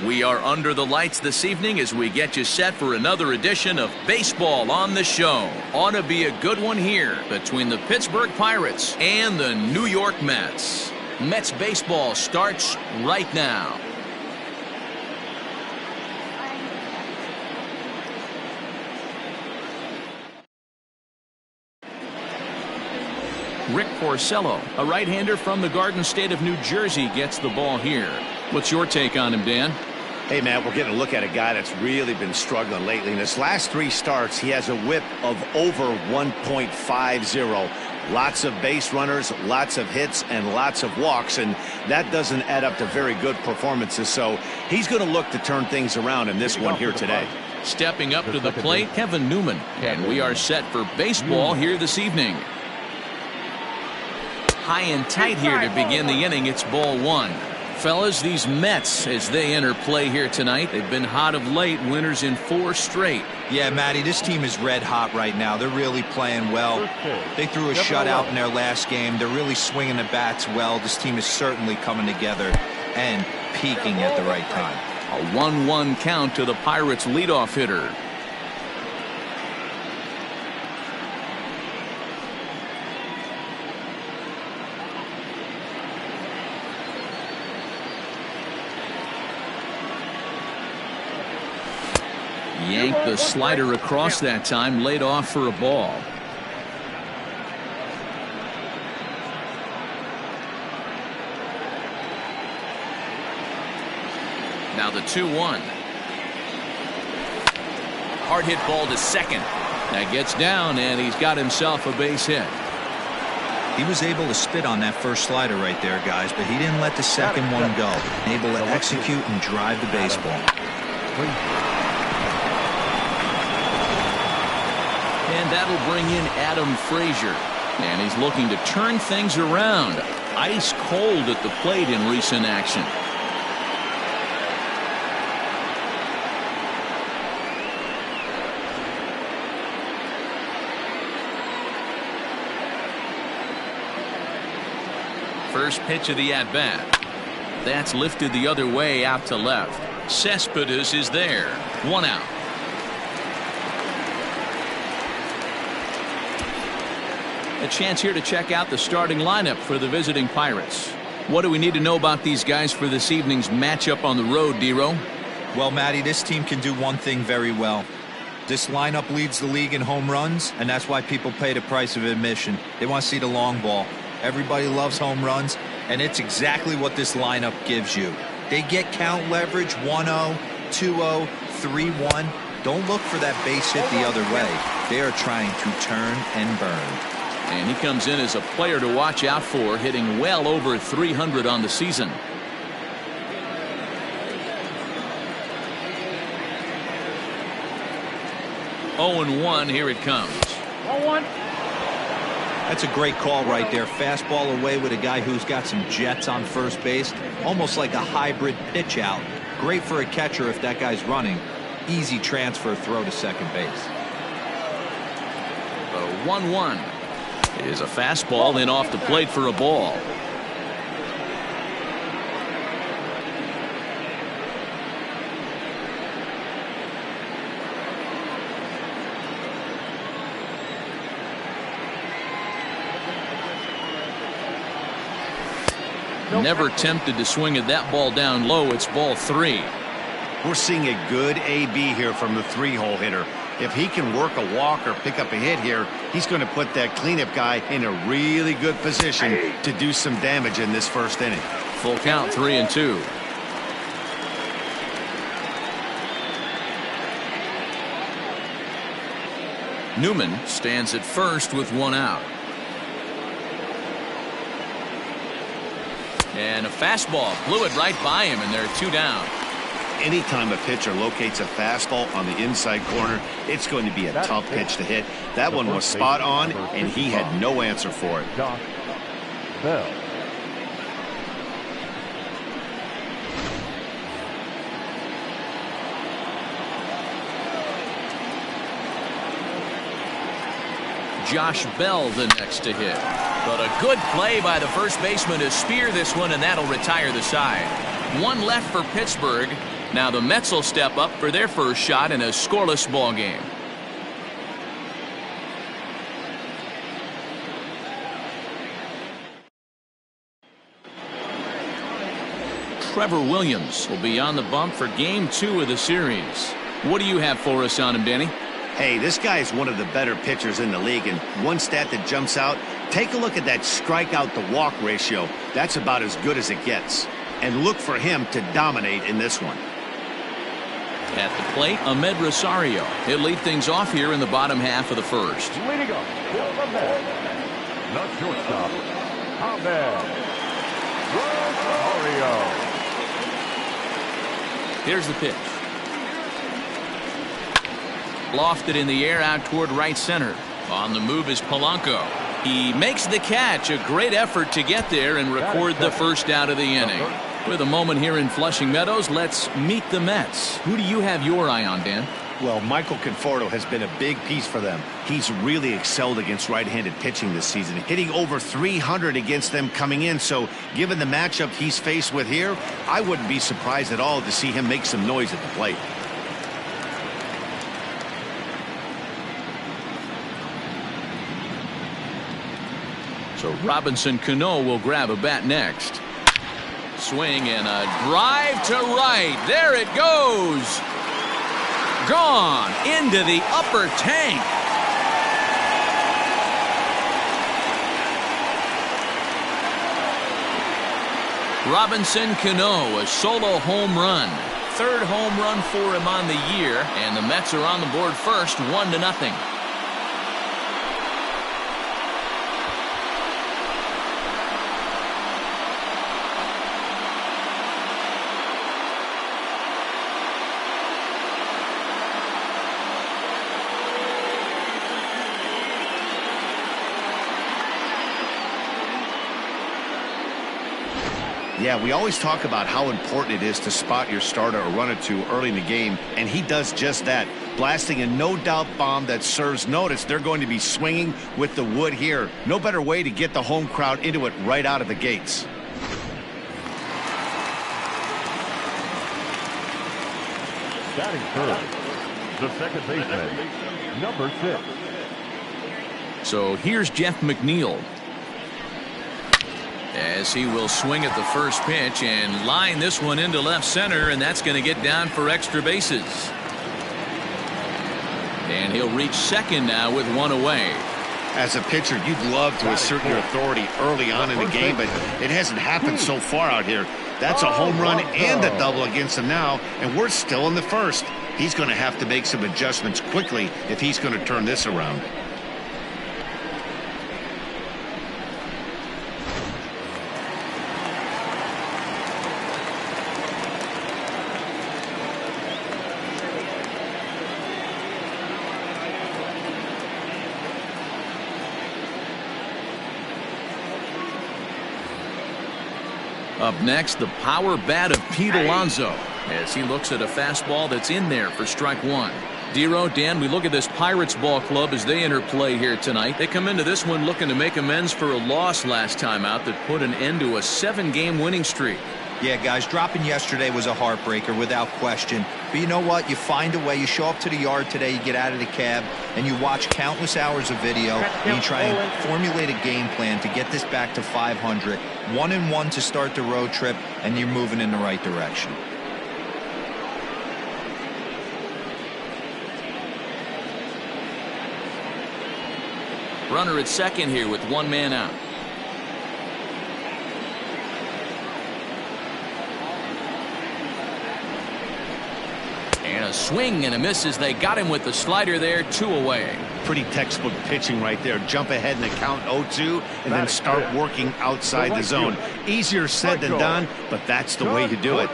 We are under the lights this evening as we get you set for another edition of Baseball on the Show. Ought to be a good one here between the Pittsburgh Pirates and the New York Mets. Mets baseball starts right now. Rick Porcello, a right-hander from the Garden State of New Jersey, gets the ball here. What's your take on him, Dan? Hey, Matt, we're getting a look at a guy that's really been struggling lately. In his last 3 starts, he has a whip of over 1.50. Lots of base runners, lots of hits, and lots of walks, and that doesn't add up to very good performances. So he's going to look to turn things around in this one here today. Stepping up to the plate, Kevin Newman. And we are set for baseball here this evening. High and tight here to begin the inning. It's ball 1. Fellas, these Mets, as they enter play here tonight, they've been hot of late, winners in 4 straight. Yeah, Matty, this team is red hot right now. They're really playing well. They threw a shutout in their last game. They're really swinging the bats well. This team is certainly coming together and peaking at the right time. A 1-1 count to the Pirates' leadoff hitter. Yanked the slider across that time, laid off for a ball. Now the 2-1. Hard hit ball to second. That gets down, and he's got himself a base hit. He was able to spit on that first slider right there, guys, but he didn't let the second one go. Able to execute and drive the baseball. And that'll bring in Adam Frazier. And he's looking to turn things around. Ice cold at the plate in recent action. First pitch of the at-bat. That's lifted the other way out to left. Cespedes is there. 1 out. A chance here to check out the starting lineup for the visiting Pirates. What do we need to know about these guys for this evening's matchup on the road, Dero? Well, Matty, this team can do one thing very well. This lineup leads the league in home runs, and that's why people pay the price of admission. They want to see the long ball. Everybody loves home runs, and it's exactly what this lineup gives you. They get count leverage 1-0, 2-0, 3-1. Don't look for that base hit the other way. They are trying to turn and burn. And he comes in as a player to watch out for, hitting well over 300 on the season. Oh and 1, here it comes. 0-1. That's a great call right there. Fastball away with a guy who's got some jets on first base. Almost like a hybrid pitch out. Great for a catcher if that guy's running. Easy transfer throw to second base. The 1-1 is a fastball in off the plate for a ball. Never tempted to swing at that ball down low. It's ball 3. We're seeing a good AB here from the 3-hole hitter. If he can work a walk or pick up a hit here, he's going to put that cleanup guy in a really good position to do some damage in this first inning. Full count, 3-2. Newman stands at first with 1 out. And a fastball blew it right by him, and there are 2 down. Anytime a pitcher locates a fastball on the inside corner, it's going to be a tough pitch to hit. That one was spot on, and he had no answer for it. Josh Bell. Josh Bell the next to hit. But a good play by the first baseman to spear this one, and that'll retire the side. 1 left for Pittsburgh. Now the Mets will step up for their first shot in a scoreless ball game. Trevor Williams will be on the bump for game 2 of the series. What do you have for us on him, Danny? Hey, this guy is one of the better pitchers in the league, and one stat that jumps out, take a look at that strikeout to walk ratio. That's about as good as it gets. And look for him to dominate in this one. At the plate, Ahmed Rosario. He'll lead things off here in the bottom half of the first. Leading off, the shortstop, Ahmed Rosario. Here's the pitch. Lofted in the air out toward right center. On the move is Polanco. He makes the catch. A great effort to get there and record the first out of the inning. With a moment here in Flushing Meadows, let's meet the Mets. Who do you have your eye on, Dan? Well, Michael Conforto has been a big piece for them. He's really excelled against right-handed pitching this season, hitting over 300 against them coming in. So given the matchup he's faced with here, I wouldn't be surprised at all to see him make some noise at the plate. So Robinson Cano will grab a bat next. Swing and a drive to right. There it goes. Gone into the upper tank. Robinson Cano, a solo home run. Third home run for him on the year, and the Mets are on the board first, 1-0. Yeah, we always talk about how important it is to spot your starter or run it to early in the game, and he does just that, blasting a no-doubt bomb that serves notice. They're going to be swinging with the wood here. No better way to get the home crowd into it right out of the gates. Batting first, the second baseman, number 6. So here's Jeff McNeil, as he will swing at the first pitch and line this one into left center, and that's going to get down for extra bases. And he'll reach second now with one away. As a pitcher, you'd love to assert your authority early on in the game, but it hasn't happened so far out here. That's a home run and a double against him now, and we're still in the first. He's going to have to make some adjustments quickly if he's going to turn this around. Up next, the power bat of Pete Alonso, as he looks at a fastball that's in there for strike one. Dero, Dan, we look at this Pirates ball club as they enter play here tonight. They come into this one looking to make amends for a loss last time out that put an end to a 7-game winning streak. Yeah, guys, dropping yesterday was a heartbreaker without question. But you know what? You find a way. You show up to the yard today, you get out of the cab, and you watch countless hours of video, and you try and formulate a game plan to get this back to 500. 1-1 to start the road trip, and you're moving in the right direction. Runner at second here with one man out. And a swing and a miss as they got him with the slider there, 2 away. Pretty textbook pitching right there. Jump ahead in the count 0-2 and then start working outside the zone. Easier said than done, but that's the way you do it.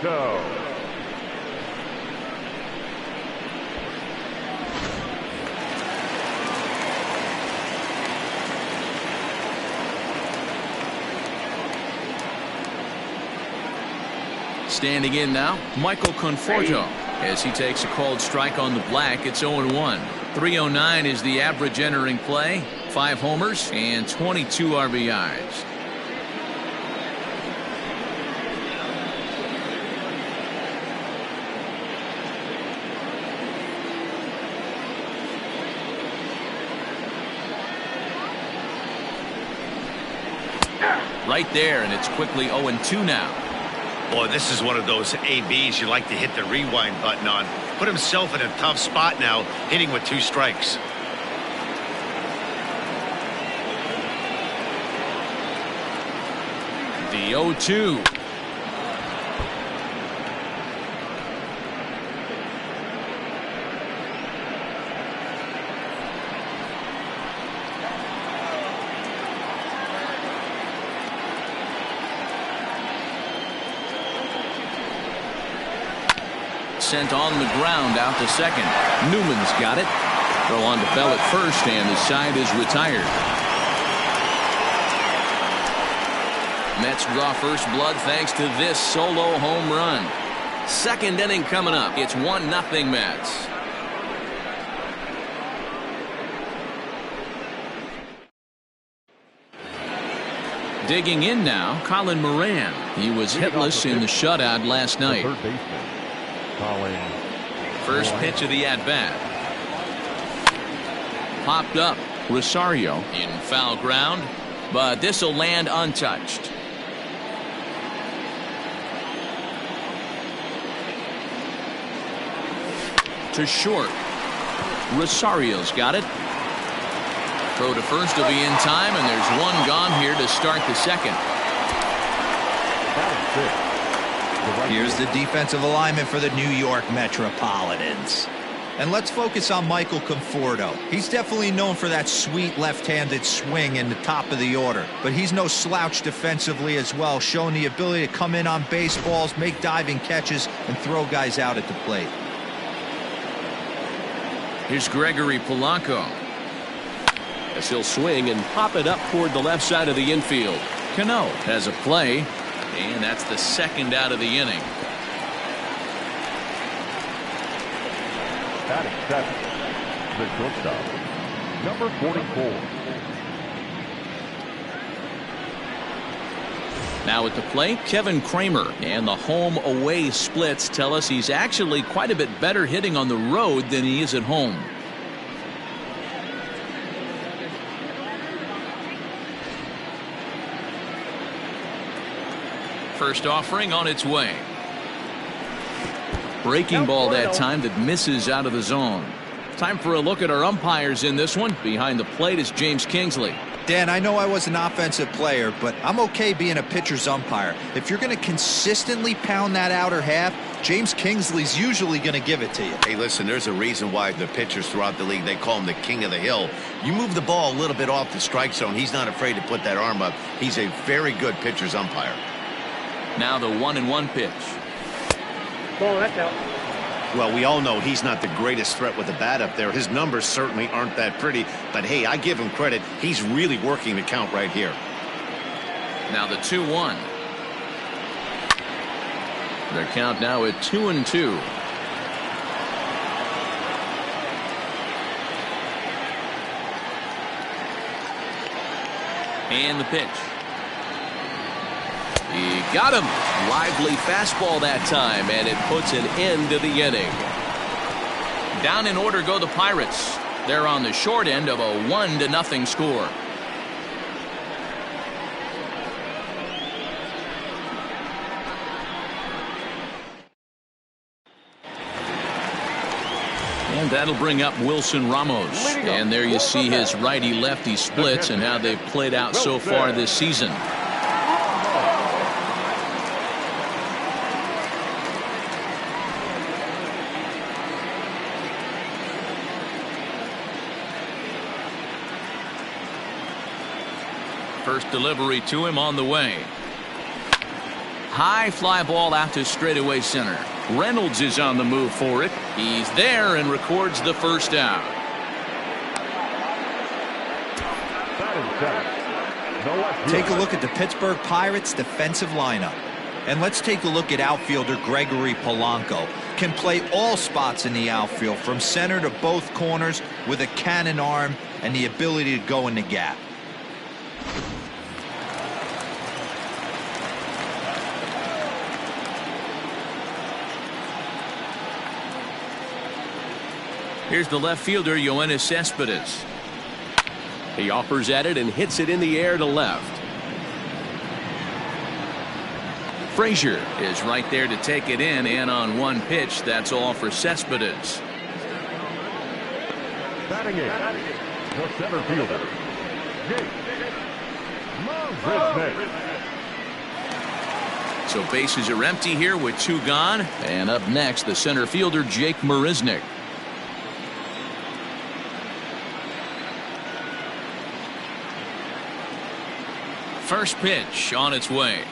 Standing in now, Michael Conforto, as he takes a called strike on the black. It's 0-1. 309 is the average entering play. 5 homers and 22 RBIs. Right there, and it's quickly 0-2 now. Boy, this is one of those ABs you like to hit the rewind button on. Put himself in a tough spot now, hitting with 2 strikes. The 0-2. Sent on the ground out to second. Newman's got it. Throw on to Bell at first, and the side is retired. Mets draw first blood thanks to this solo home run. Second inning coming up. It's 1-0 Mets. Digging in now, Colin Moran. He was hitless in the shutout last night. First pitch of the at-bat. Popped up. Rosario in foul ground, but this will land untouched. To short. Rosario's got it. Throw to first will be in time, and there's one gone here to start the second. Here's the defensive alignment for the New York Metropolitans. And let's focus on Michael Conforto. He's definitely known for that sweet left-handed swing in the top of the order. But he's no slouch defensively as well, showing the ability to come in on baseballs, make diving catches, and throw guys out at the plate. Here's Gregory Polanco. As he'll swing and pop it up toward the left side of the infield. Cano has a play, and that's the second out of the inning. Batting seven, the shortstop, number 44. Now at the plate, Kevin Kramer, and the home-away splits tell us he's actually quite a bit better hitting on the road than he is at home. First offering on its way. Breaking ball that time that misses out of the zone. Time for a look at our umpires in this one. Behind the plate is James Kingsley. Dan, I know I was an offensive player, but I'm okay being a pitcher's umpire. If you're going to consistently pound that outer half, James Kingsley's usually going to give it to you. Hey, listen, there's a reason why the pitchers throughout the league, they call him the king of the hill. You move the ball a little bit off the strike zone, he's not afraid to put that arm up. He's a very good pitcher's umpire. Now the 1-1 pitch. Oh, that's out. Well, we all know he's not the greatest threat with the bat up there. His numbers certainly aren't that pretty, but hey, I give him credit. He's really working the count right here. Now the 2-1. Their count now at 2-2. And the pitch. He got him. Lively fastball that time, and it puts an end to the inning. Down in order go the Pirates. They're on the short end of a 1-0 score. And that'll bring up Wilson Ramos. And there you see his righty-lefty splits and how they've played out so far this season. First delivery to him on the way. High fly ball out to straightaway center. Reynolds is on the move for it. He's there and records the first out. Take a look at the Pittsburgh Pirates defensive lineup. And let's take a look at outfielder Gregory Polanco. Can play all spots in the outfield from center to both corners with a cannon arm and the ability to go in the gap. Here's the left fielder, Yoenis Cespedes. He offers at it and hits it in the air to left. Frazier is right there to take it in, and on one pitch, that's all for Cespedes. Batting in, the center fielder, Jake Marisnick. So bases are empty here with 2 gone. And up next, the center fielder, Jake Marisnick. First pitch on its way.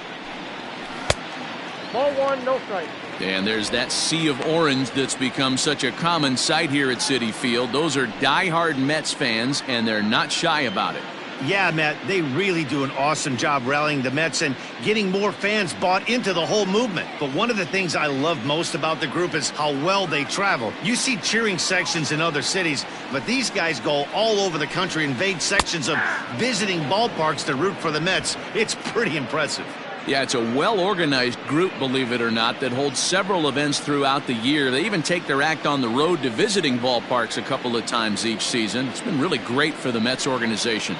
Ball 1, no strike. And there's that sea of orange that's become such a common sight here at Citi Field. Those are diehard Mets fans, and they're not shy about it. Yeah, Matt, they really do an awesome job rallying the Mets and getting more fans bought into the whole movement. But one of the things I love most about the group is how well they travel. You see cheering sections in other cities, but these guys go all over the country, invade sections of visiting ballparks to root for the Mets. It's pretty impressive. Yeah, it's a well-organized group, believe it or not, that holds several events throughout the year. They even take their act on the road to visiting ballparks a couple of times each season. It's been really great for the Mets organization.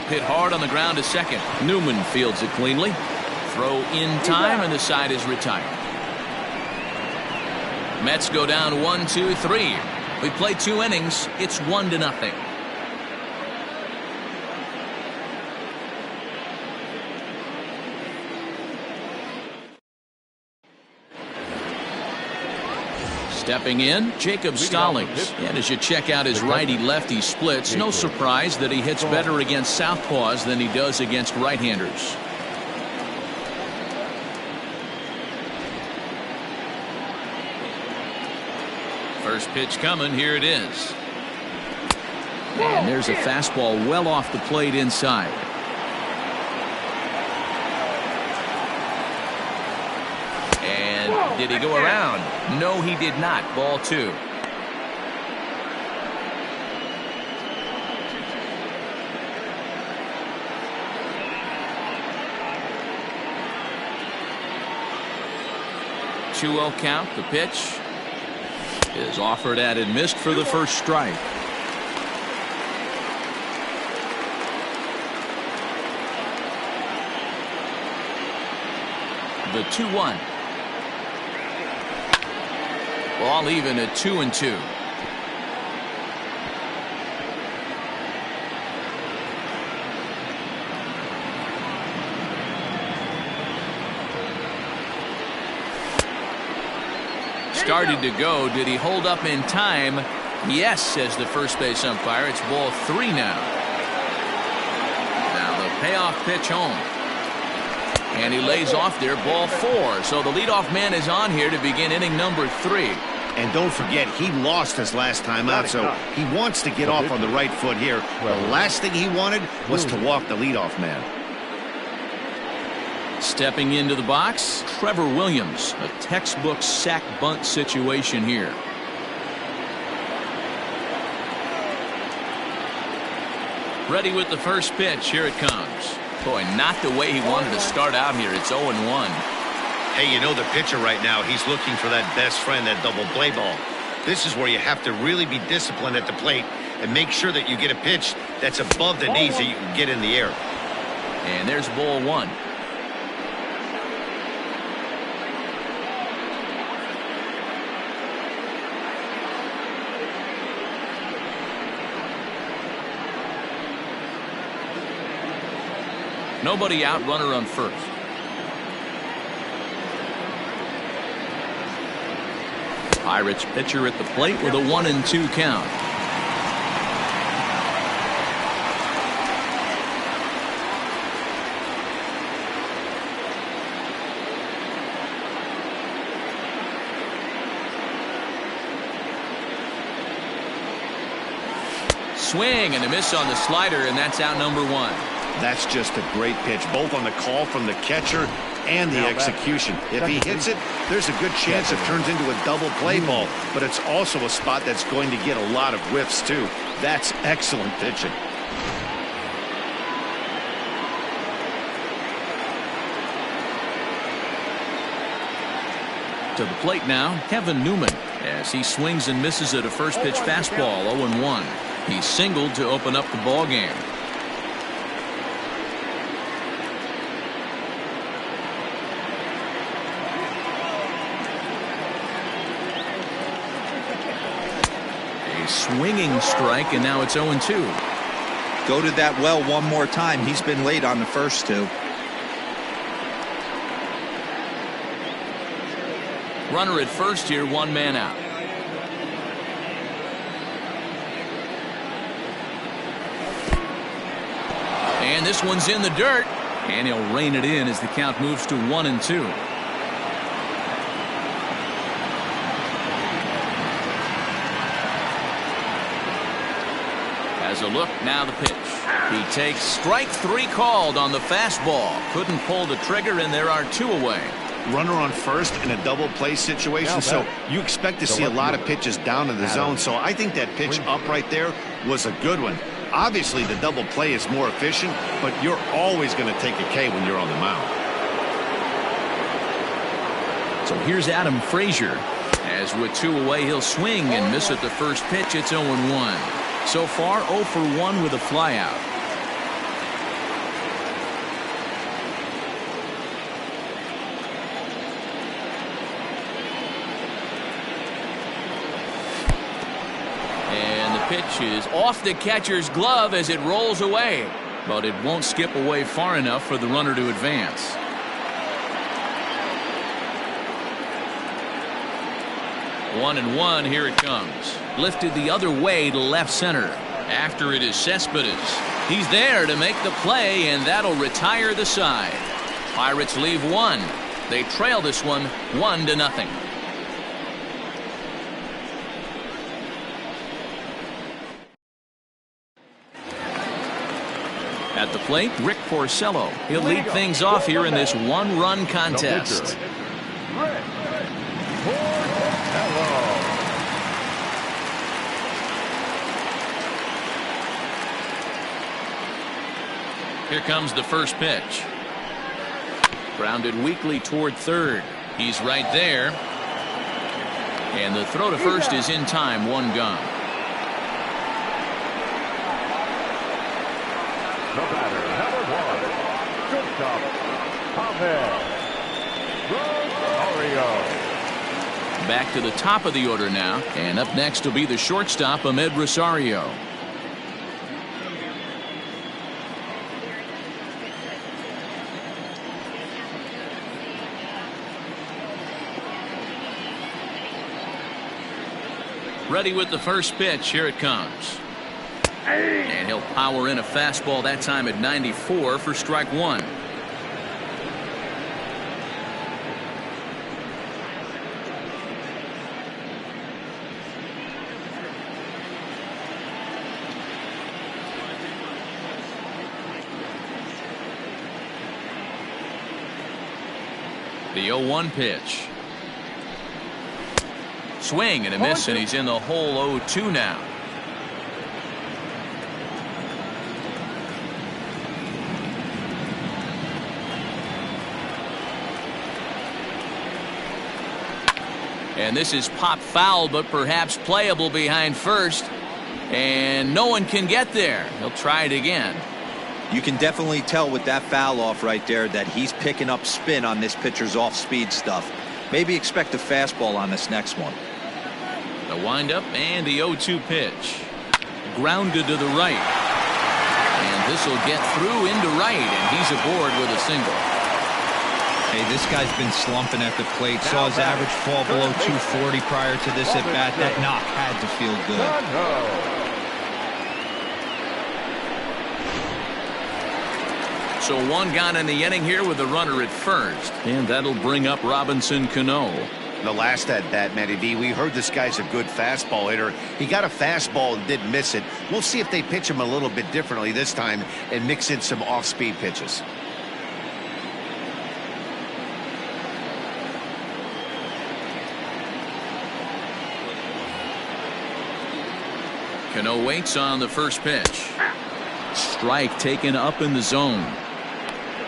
Hit hard on the ground to second. Newman fields it cleanly. Throw in time, and the side is retired. Mets go down 1-2-3. We play 2 innings. It's 1-0. Stepping in, Jacob Stallings. And as you check out his righty-lefty splits, no surprise that he hits better against southpaws than he does against right-handers. First pitch coming, here it is. And there's a fastball well off the plate inside. And did he go around? No, he did not. Ball 2. Two-0 count. The pitch is offered at and missed for the first strike. The 2-1. Ball even at 2-2. Started to go. Did he hold up in time? Yes, says the first base umpire. It's ball 3 now. Now the payoff pitch home. And he lays off there, ball 4. So the leadoff man is on here to begin inning number 3. And don't forget, he lost his last time out, so he wants to get off on the right foot here. The last thing he wanted was to walk the leadoff man. Stepping into the box, Trevor Williams. A textbook sack bunt situation here. Ready with the first pitch. Here it comes. Boy, not the way he wanted to start out here. It's 0-1. Hey, you know the pitcher right now, he's looking for that best friend, that double play ball. This is where you have to really be disciplined at the plate and make sure that you get a pitch that's above the knees that you can get in the air. And there's ball 1. Nobody out, runner on first. Pirates pitcher at the plate with a 1-2 count. Swing and a miss on the slider, and that's out number 1. That's just a great pitch, both on the call from the catcher and the execution. If he hits it, there's a good chance it turns into a double play ball, but it's also a spot that's going to get a lot of whiffs too. That's excellent pitching. To the plate now, Kevin Newman, as he swings and misses at a first pitch fastball, 0-1. He singled to open up the ball game. swinging strike, and now it's 0-2. Go to that well one more time. He's been late on the first two. Runner at first here, one man out. And this one's in the dirt, and he'll rein it in as the count moves to 1-2. As a look, now the pitch. He takes strike 3 called on the fastball. Couldn't pull the trigger, and there are 2 away. Runner on first in a double play situation, so you expect to see a lot of pitches down in the zone. So I think that pitch up right there was a good one. Obviously, the double play is more efficient, but you're always going to take a K when you're on the mound. So here's Adam Frazier. As with 2 away, he'll swing and miss at the first pitch. It's 0-1. So far, 0 for 1 with a flyout. And the pitch is off the catcher's glove as it rolls away, but it won't skip away far enough for the runner to advance. One and one, here it comes. Lifted the other way to left center. After it is Cespedes. He's there to make the play, and that'll retire the side. Pirates leave 1. They trail this one 1-0. At the plate, Rick Porcello. He'll lead things off here in this 1-run contest. Here comes the first pitch. Grounded weakly toward third. He's right there. And the throw to first is in time. 1 gone. The batter, number 1, shortstop, Rosario. Back to the top of the order now. And up next will be the shortstop, Ahmed Rosario. Ready with the first pitch. Here it comes. And he'll power in a fastball that time at 94 for strike 1. The 0-1 pitch. Swing and a miss, and he's in the hole 0-2 now. And this is pop foul, but perhaps playable behind first. And no one can get there. He'll try it again. You can definitely tell with that foul off right there that he's picking up spin on this pitcher's off-speed stuff. Maybe expect a fastball on this next one. The windup and the 0-2 pitch. Grounded to the right. And this will get through into right, and he's aboard with a single. Hey, this guy's been slumping at the plate. Saw his average fall below 240 prior to this at bat. That knock had to feel good. So 1 gone in the inning here with the runner at first. And that'll bring up Robinson Cano. The last at bat, Matty V, we heard this guy's a good fastball hitter. He got a fastball and didn't miss it. We'll see if they pitch him a little bit differently this time and mix in some off-speed pitches. Cano waits on the first pitch. Strike taken up in the zone.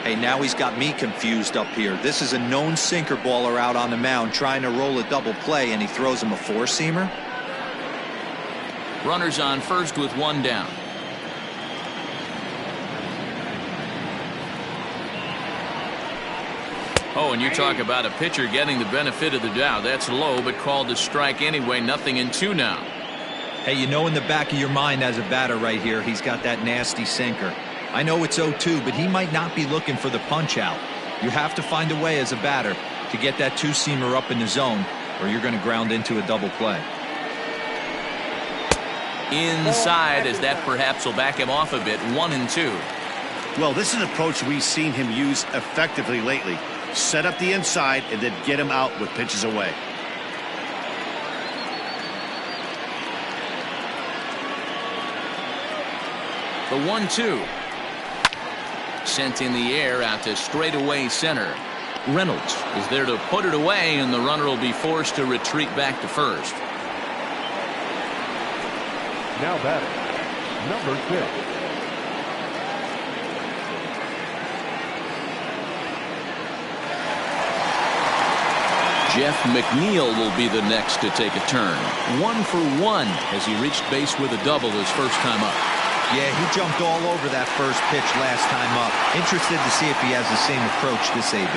Hey, now he's got me confused up here. This is a known sinker baller out on the mound trying to roll a double play, and he throws him a four-seamer. Runners on first with 1 down. Oh, and you talk about a pitcher getting the benefit of the doubt. That's low, but called a strike anyway. 0-2 now. Hey, you know in the back of your mind as a batter right here, he's got that nasty sinker. I know it's 0-2, but he might not be looking for the punch out. You have to find a way as a batter to get that two-seamer up in the zone, or you're going to ground into a double play. Inside, as that perhaps will back him off a bit. 1-2. Well, this is an approach we've seen him use effectively lately. Set up the inside and then get him out with pitches away. The 1-2. Sent in the air out to straightaway center. Reynolds is there to put it away, and the runner will be forced to retreat back to first. Now batting, number 6. Jeff McNeil will be the next to take a turn. 1 for 1 as he reached base with a double his first time up. Yeah, he jumped all over that first pitch last time up. Interested to see if he has the same approach this AB.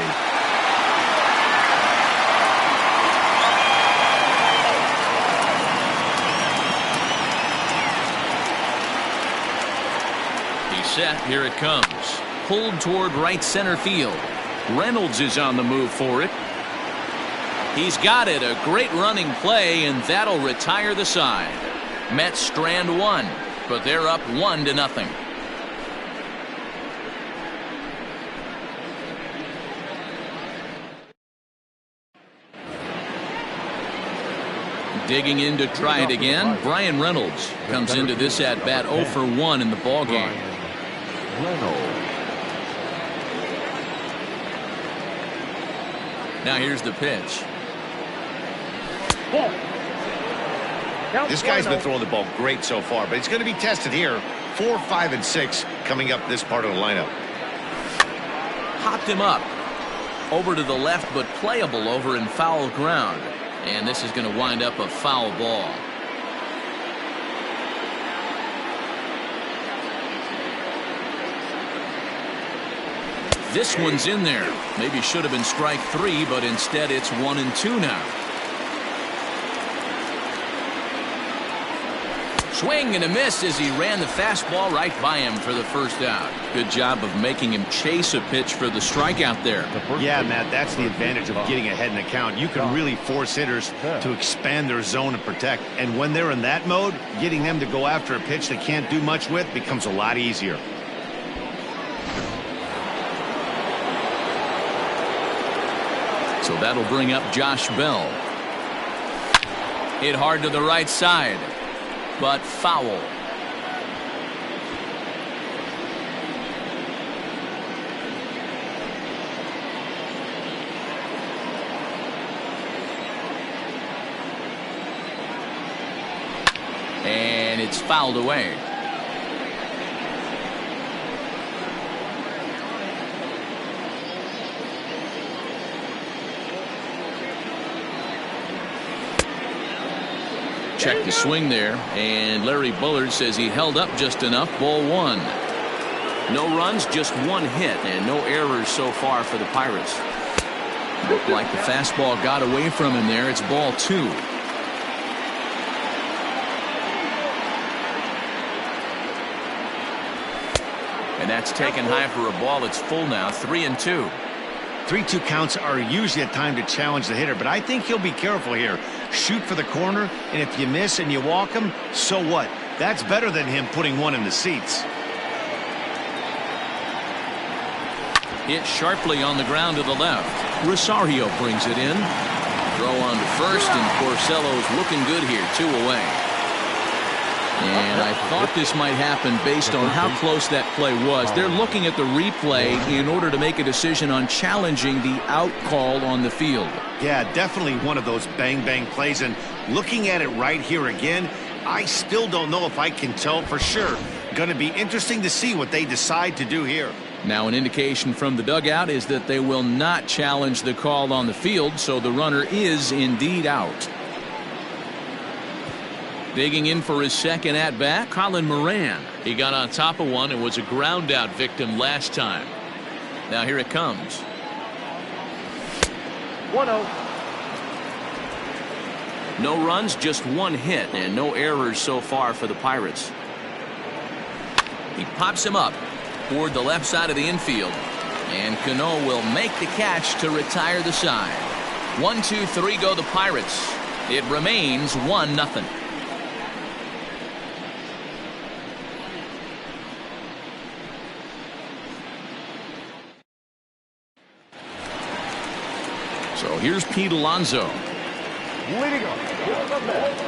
He's set. Here it comes. Pulled toward right center field. Reynolds is on the move for it. He's got it. A great running play, and that'll retire the side. Mets strand one, but they're up 1-0. Digging in to try it again. Bryan Reynolds comes into this at bat 0 for 1 in the ball game. Now here's the pitch. This guy's been throwing the ball great so far, but he's going to be tested here. 4, 5, and 6 coming up this part of the lineup. Hopped him up. Over to the left, but playable over in foul ground. And this is going to wind up a foul ball. This one's in there. Maybe should have been strike 3, but instead it's 1-2 now. Swing and a miss as he ran the fastball right by him for the first out. Good job of making him chase a pitch for the strikeout there. Yeah, Matt, that's the advantage of getting ahead in the count. You can really force hitters to expand their zone and protect. And when they're in that mode, getting them to go after a pitch they can't do much with becomes a lot easier. So that'll bring up Josh Bell. Hit hard to the right side, but foul. And it's fouled away. Check the swing there, and Larry Bullard says he held up just enough. Ball 1. No runs, just 1 hit, and no errors so far for the Pirates. Looked like the fastball got away from him there. It's ball 2. And that's taken high for a ball. It's full now. 3-2. 3-2 counts are usually a time to challenge the hitter, but I think he'll be careful here. Shoot for the corner, and if you miss and you walk him, so what? That's better than him putting one in the seats. Hit sharply on the ground to the left. Rosario brings it in. Throw on to first, and Porcello's looking good here. 2 away. And I thought this might happen based on how close that play was. They're looking at the replay in order to make a decision on challenging the out call on the field. Yeah, definitely one of those bang-bang plays. And looking at it right here again, I still don't know if I can tell for sure. Going to be interesting to see what they decide to do here. Now an indication from the dugout is that they will not challenge the call on the field, so the runner is indeed out. Digging in for his second at-bat, Colin Moran. He got on top of one and was a ground-out victim last time. Now here it comes. 1-0. No runs, just one hit, and no errors so far for the Pirates. He pops him up toward the left side of the infield. And Cano will make the catch to retire the side. 1, 2, 3 go the Pirates. It remains 1-0. So here's Pete Alonso. Leading up for the Mets,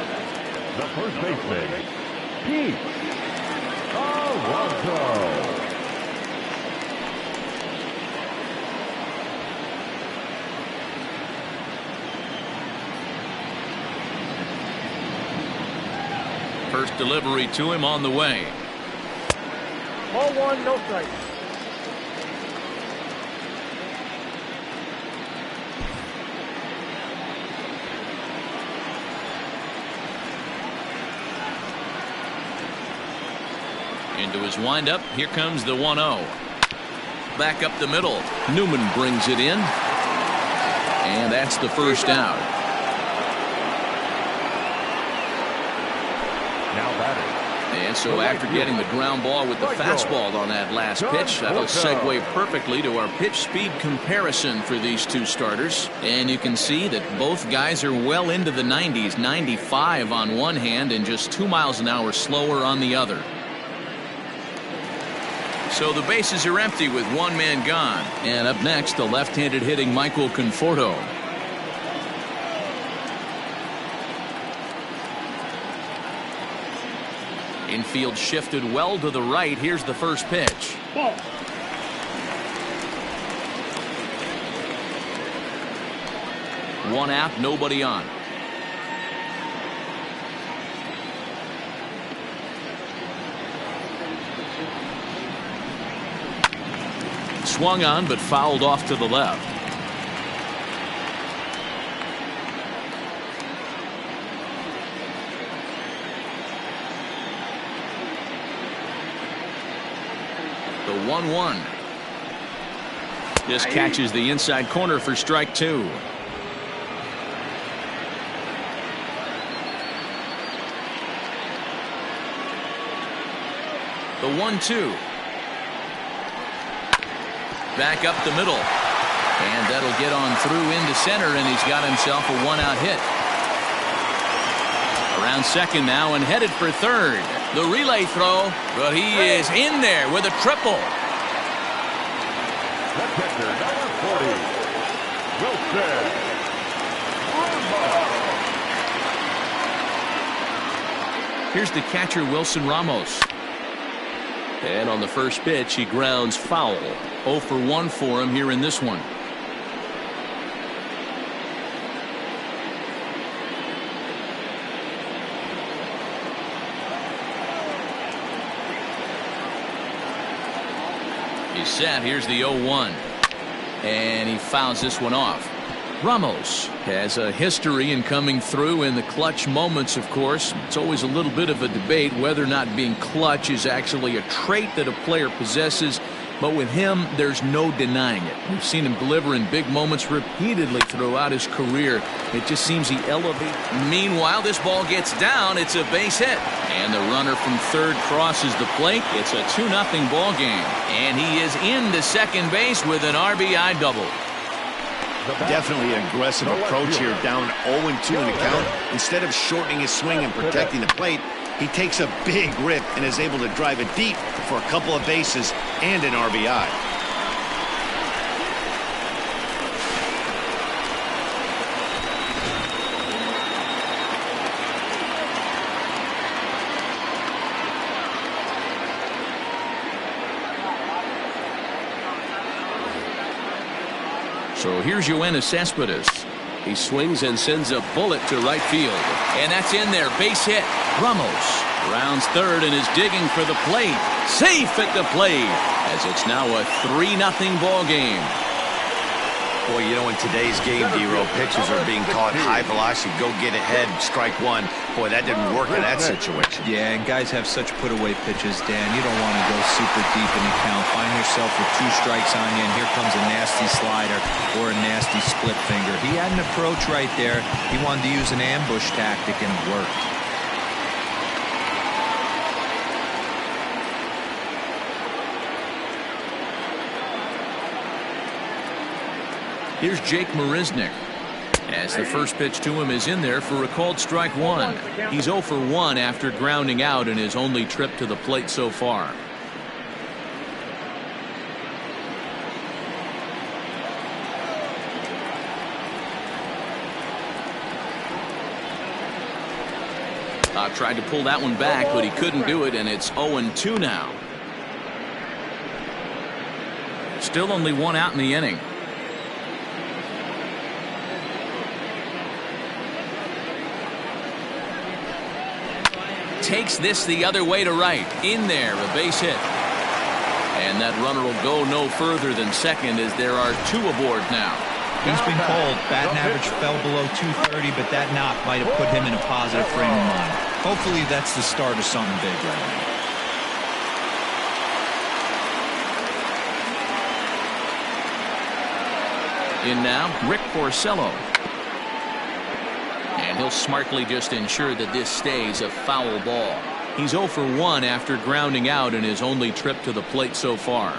the first baseman, Pete Alonso. First delivery to him on the way. Ball 1, no strikes. Into his windup. Here comes the 1-0. Back up the middle. Newman brings it in. And that's the first out. Now batting. And so after getting the ground ball with the fastball on that last pitch, that'll segue perfectly to our pitch speed comparison for these two starters. And you can see that both guys are well into the 90s, 95 on one hand and just 2 miles an hour slower on the other. So the bases are empty with one man gone. And up next, the left-handed hitting Michael Conforto. Infield shifted well to the right. Here's the first pitch. Ball. One out, nobody on. Swung on, but fouled off to the left. The 1-1. This catches the inside corner for strike 2. The 1-2. Back up the middle. And that'll get on through into center, and he's got himself a one-out hit. Around second now and headed for third. The relay throw, but he is in there with a triple. The catcher, number 40, Wilson Ramos. Here's the catcher, Wilson Ramos. And on the first pitch, he grounds foul. 0 for 1 for him here in this one. He's set. Here's the 0-1. And he fouls this one off. Ramos has a history in coming through in the clutch moments, of course. It's always a little bit of a debate whether or not being clutch is actually a trait that a player possesses. But with him, there's no denying it. We've seen him deliver in big moments repeatedly throughout his career. It just seems he elevates. Meanwhile, this ball gets down. It's a base hit. And the runner from third crosses the plate. It's a 2-0 ball game. And he is into second base with an RBI double. Definitely an aggressive approach here, down 0-2 in the count. Instead of shortening his swing and protecting the plate, he takes a big rip and is able to drive it deep for a couple of bases and an RBI. So here's Yoenis Cespedes. He swings and sends a bullet to right field. And that's in there. Base hit. Ramos rounds third and is digging for the plate. Safe at the plate as it's now a 3-0 ball game. Boy, you know, in today's game, D-Row, pitchers are being taught high velocity, go get ahead, strike one. Boy, that didn't work in that situation. Yeah, and guys have such put-away pitches, Dan. You don't want to go super deep in the count. Find your yourself with 2 strikes on you, and here comes a nasty slider or a nasty split finger. He had an approach right there. He wanted to use an ambush tactic, and it worked. Here's Jake Marisnick, as the first pitch to him is in there for a called strike 1. He's 0 for 1 after grounding out in his only trip to the plate so far. Tried to pull that one back, but he couldn't do it, and it's 0-2 now. Still only 1 out in the inning. Takes this the other way to right. In there, a base hit. And that runner will go no further than second, as there are 2 aboard now. He's been cold. Batting average fell below 230, but that knock might have put him in a positive frame of mind. Hopefully that's the start of something big right now. In now, Rick Porcello. And he'll smartly just ensure that this stays a foul ball. He's 0 for 1 after grounding out in his only trip to the plate so far.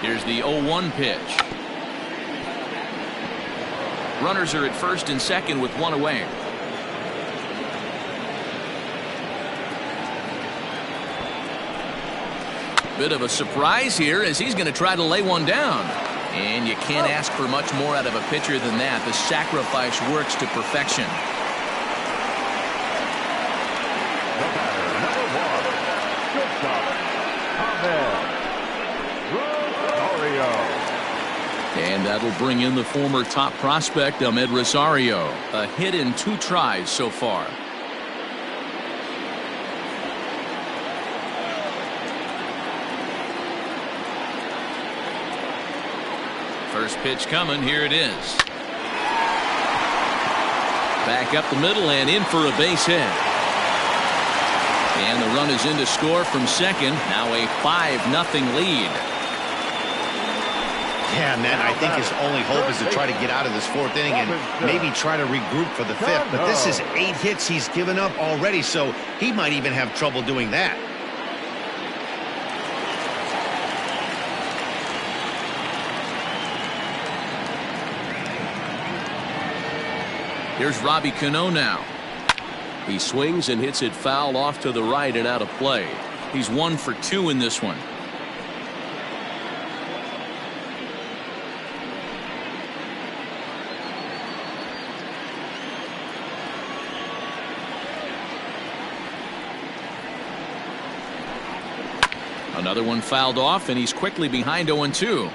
Here's the 0-1 pitch. Runners are at first and second with 1 away. Bit of a surprise here, as he's going to try to lay one down. And you can't ask for much more out of a pitcher than that. The sacrifice works to perfection. The batter, number 1, shortstop, Ahmed Rosario. And that'll bring in the former top prospect, Ahmed Rosario. A hit in 2 tries so far. First pitch coming. Here it is. Back up the middle and in for a base hit. And the run is in to score from second. Now a 5-0 lead. Yeah, man, I think his only hope is to try to get out of this 4th inning and maybe try to regroup for the 5th. But this is 8 hits he's given up already, so he might even have trouble doing that. Here's Robbie Cano now. He swings and hits it foul off to the right and out of play. He's 1 for 2 in this one. Another one fouled off, and he's quickly behind 0-2.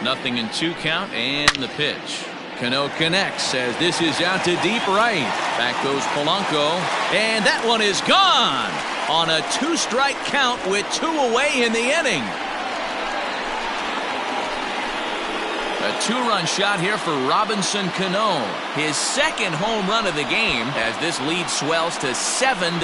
Nothing in 2 count, and the pitch. Cano connects as this is out to deep right. Back goes Polanco, and that one is gone on a 2-strike count with 2 away in the inning. A 2-run shot here for Robinson Cano. His 2nd home run of the game as this lead swells to 7-0.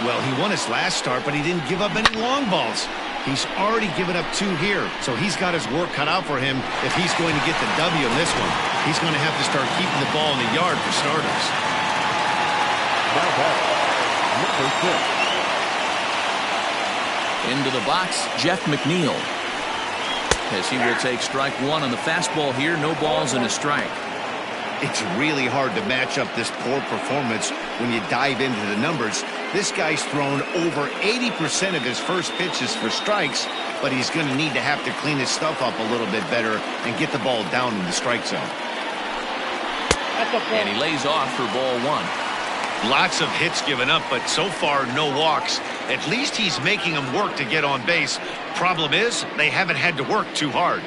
Well, he won his last start, but he didn't give up any long balls. He's already given up 2 here, so he's got his work cut out for him if he's going to get the W in this one. He's going to have to start keeping the ball in the yard for starters. Now back, number 6. Into the box, Jeff McNeil. As he will take strike 1 on the fastball here. No balls and a strike. It's really hard to match up this poor performance when you dive into the numbers. This guy's thrown over 80% of his first pitches for strikes, but he's going to need to have to clean his stuff up a little bit better and get the ball down in the strike zone. And he lays off for ball 1. Lots of hits given up, but so far no walks. At least he's making them work to get on base. Problem is, they haven't had to work too hard.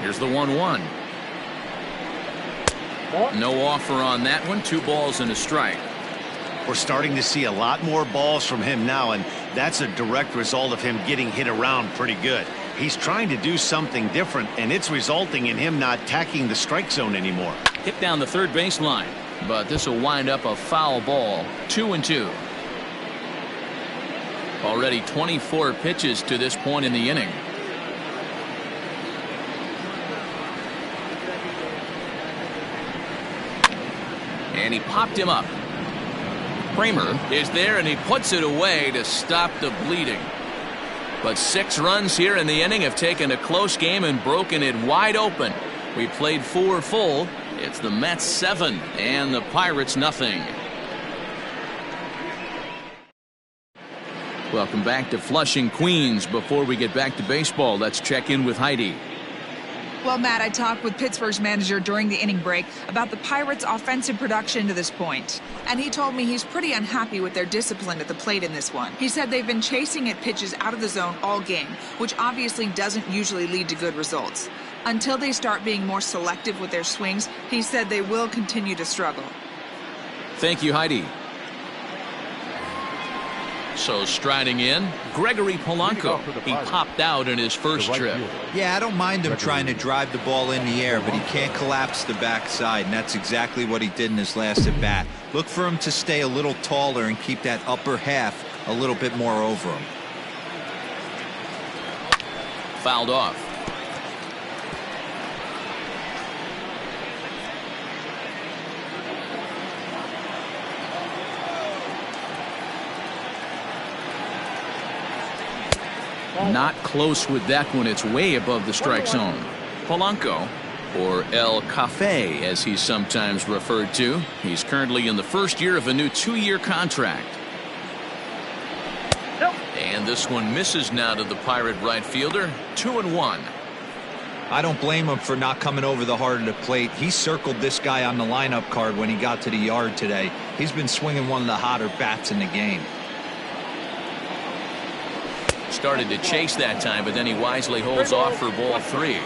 Here's the 1-1. No offer on that one. 2 balls and a strike. We're starting to see a lot more balls from him now, and that's a direct result of him getting hit around pretty good. He's trying to do something different, and it's resulting in him not tacking the strike zone anymore. Hit down the third baseline, but this will wind up a foul ball. 2-2. Already 24 pitches to this point in the inning. And he popped him up. Kramer is there, and he puts it away to stop the bleeding. But 6 runs here in the inning have taken a close game and broken it wide open. We played 4 full. It's the Mets 7 and the Pirates nothing. Welcome back to Flushing, Queens. Before we get back to baseball, let's check in with Heidi. Well, Matt, I talked with Pittsburgh's manager during the inning break about the Pirates' offensive production to this point. And he told me he's pretty unhappy with their discipline at the plate in this one. He said they've been chasing at pitches out of the zone all game, which obviously doesn't usually lead to good results. Until they start being more selective with their swings, he said they will continue to struggle. Thank you, Heidi. So striding in, Gregory Polanco. He popped out in his first trip. Yeah, I don't mind him trying to drive the ball in the air, but he can't collapse the backside, and that's exactly what he did in his last at bat. Look for him to stay a little taller and keep that upper half a little bit more over him. Fouled off. Not close with that one. It's way above the strike zone. Polanco, or El Cafe as he's sometimes referred to. He's currently in the first year of a new 2-year contract. And this one misses now to the Pirate right fielder. 2-1. I don't blame him for not coming over the heart of the plate. He circled this guy on the lineup card when he got to the yard today. He's been swinging one of the hotter bats in the game. Started to chase that time, but then he wisely holds off for ball 3.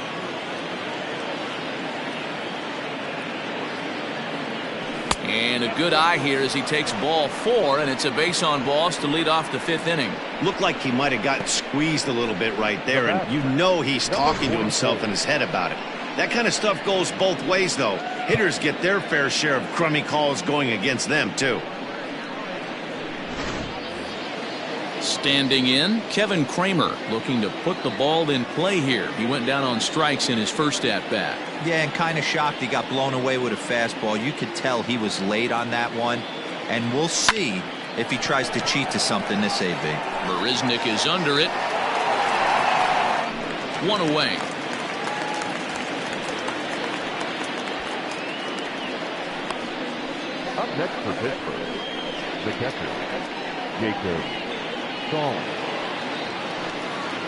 And a good eye here as he takes ball 4, and it's a base on balls to lead off the 5th inning. Looked like he might have gotten squeezed a little bit right there, and you know he's talking to himself in his head about it. That kind of stuff goes both ways, though. Hitters get their fair share of crummy calls going against them, too. Standing in, Kevin Kramer looking to put the ball in play here. He went down on strikes in his first at-bat. Yeah, and kind of shocked he got blown away with a fastball. You could tell he was late on that one, and we'll see if he tries to cheat to something this AB. Marisnick is under it. 1 away. Up next for Pittsburgh, the catcher, Jacob Stallings.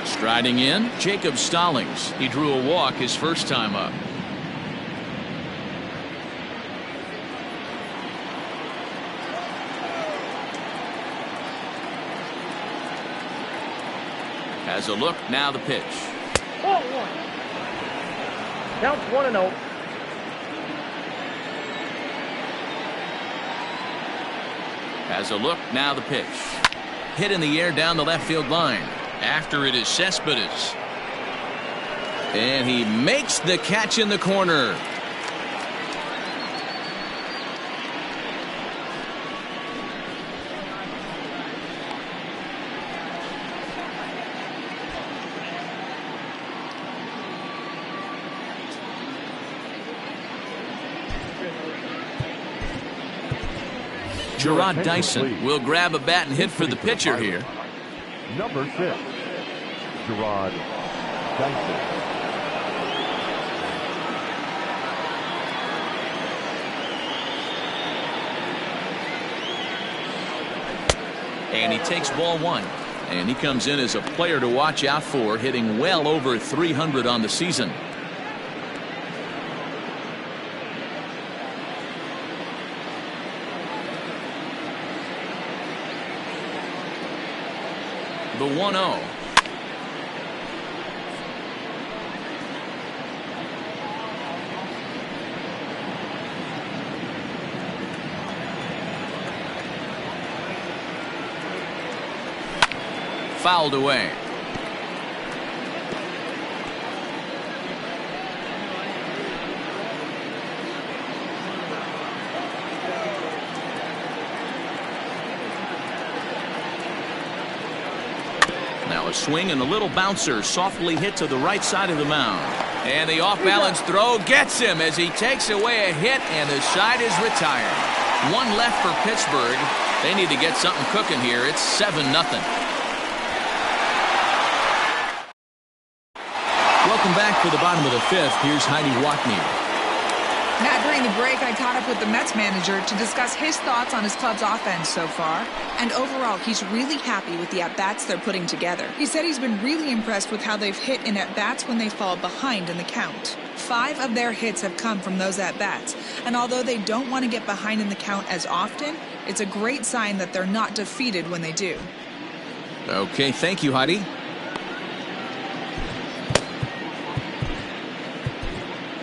Striding in, Jacob Stallings. He drew a walk his first time up. Has a look, now the pitch. Ball 1. Counts 1-0. Has a look, now the pitch. Hit in the air down the left field line. After it is Cespedes. And he makes the catch in the corner. Gerard Dyson will grab a bat and hit for the pitcher here. Number 6, Gerard Dyson. And he takes ball 1. And he comes in as a player to watch out for, hitting well over 300 on the season. the 1-0. Fouled away. Now a swing and a little bouncer softly hit to the right side of the mound. And the off-balance throw gets him as he takes away a hit, and the side is retired. One left for Pittsburgh. They need to get something cooking here. It's 7-0. Welcome back for the bottom of the fifth. Here's Heidi Watney. Matt, during the break, I caught up with the Mets manager to discuss his thoughts on his club's offense so far. And overall, he's really happy with the at-bats they're putting together. He said he's been really impressed with how they've hit in at-bats when they fall behind in the count. 5 of their hits have come from those at-bats. And although they don't want to get behind in the count as often, it's a great sign that they're not defeated when they do. Okay, thank you, Heidi.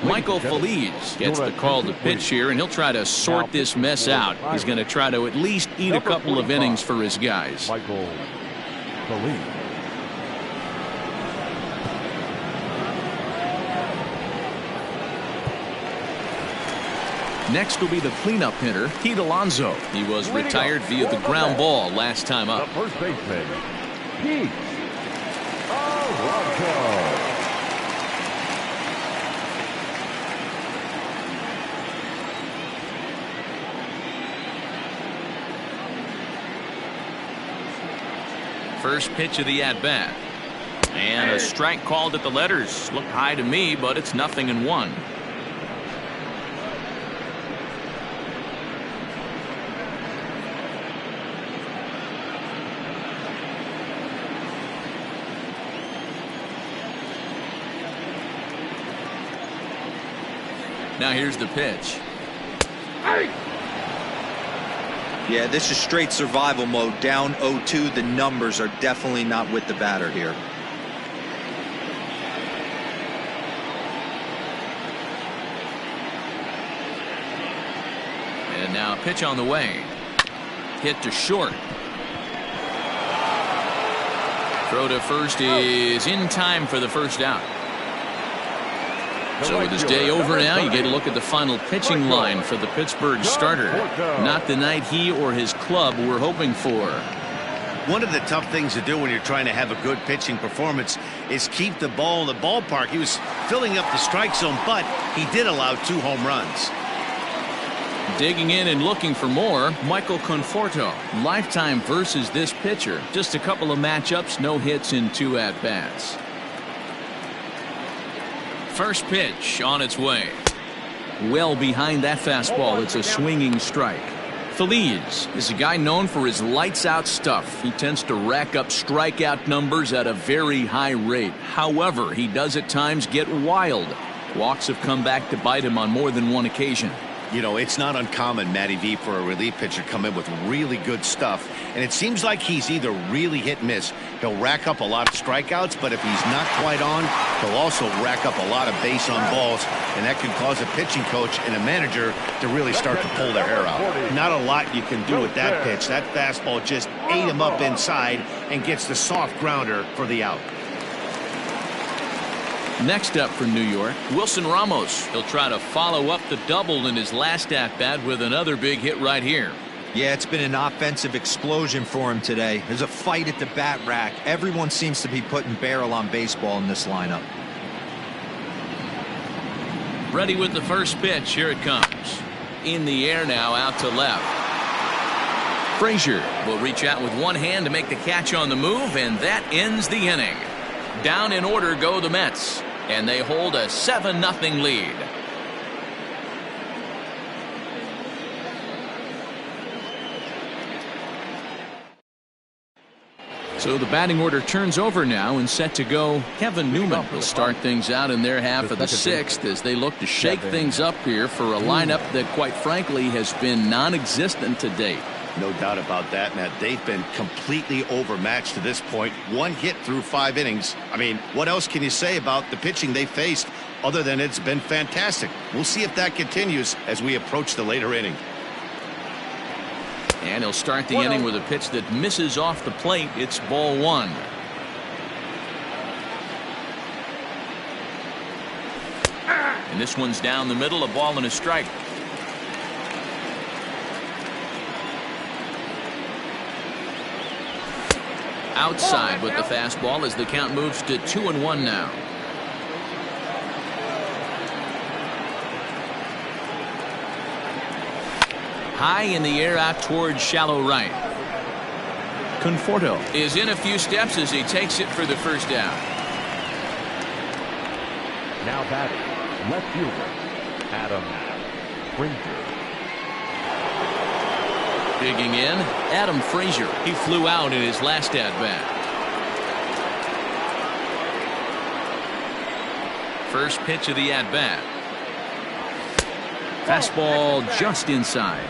Michael Feliz gets the call to pitch here, and he'll try to sort this mess out. He's going to try to at least eat a couple of innings for his guys. Michael Feliz. Next will be the cleanup hitter, Pete Alonso. He was retired via the ground ball last time up. The first baseman, Pete Alonso. First pitch of the at-bat. And a strike called at the letters. Looked high to me, but it's 0-1. Now here's the pitch. Yeah, this is straight survival mode. Down 0-2. The numbers are definitely not with the batter here. And now a pitch on the way. Hit to short. Throw to first is in time for the first out. So with his day over now, you get a look at the final pitching line for the Pittsburgh starter. Not the night he or his club were hoping for. One of the tough things to do when you're trying to have a good pitching performance is keep the ball in the ballpark. He was filling up the strike zone, but he did allow 2 home runs. Digging in and looking for more, Michael Conforto. Lifetime versus this pitcher. Just a couple of matchups, no hits in 2 at-bats. First pitch on its way. Well behind that fastball. It's a swinging strike. Feliz is a guy known for his lights-out stuff. He tends to rack up strikeout numbers at a very high rate. However, he does at times get wild. Walks have come back to bite him on more than one occasion. You know, it's not uncommon, Matty V, for a relief pitcher to come in with really good stuff. And it seems like he's either really hit and miss. He'll rack up a lot of strikeouts, but if he's not quite on, he'll also rack up a lot of base on balls. And that can cause a pitching coach and a manager to really start to pull their hair out. Not a lot you can do with that pitch. That fastball just ate him up inside and gets the soft grounder for the out. Next up for New York, Wilson Ramos. He'll try to follow up the double in his last at-bat with another big hit right here. Yeah, it's been an offensive explosion for him today. There's a fight at the bat rack. Everyone seems to be putting barrel on baseball in this lineup. Ready with the first pitch. Here it comes. In the air now, out to left. Frazier will reach out with one hand to make the catch on the move, and that ends the inning. Down in order go the Mets, and they hold a 7-0 lead. So the batting order turns over now and set to go. Kevin Newman will start things out in their half of the 6th as they look to shake things up here for a lineup that, quite frankly, has been non-existent to date. No doubt about that, Matt. They've been completely overmatched to this point. One hit through 5 innings. I mean, what else can you say about the pitching they faced other than it's been fantastic? We'll see if that continues as we approach the later inning. And he'll start the inning with a pitch that misses off the plate. It's ball 1. And this one's down the middle, a ball and a strike. Outside with the fastball as the count moves to 2-1 now. High in the air out towards shallow right. Conforto is in a few steps as he takes it for the first out. Now batting, left fielder, Adam Frazier. Digging in, Adam Frazier. He flew out in his last at-bat. First pitch of the at-bat. Fastball just inside.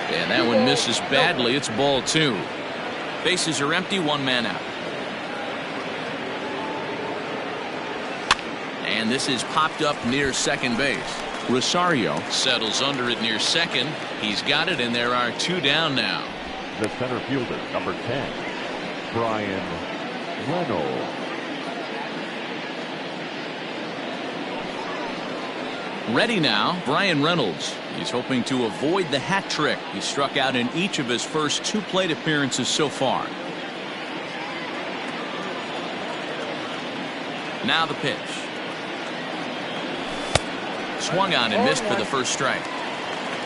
And that one misses badly. It's ball 2. Bases are empty, 1 man out. And this is popped up near second base. Rosario settles under it near second. He's got it, and there are 2 down now. The center fielder, number 10, Bryan Reynolds. Ready now, Bryan Reynolds. He's hoping to avoid the hat trick. He struck out in each of his first 2 plate appearances so far. Now the pitch. Swung on and missed for the first strike.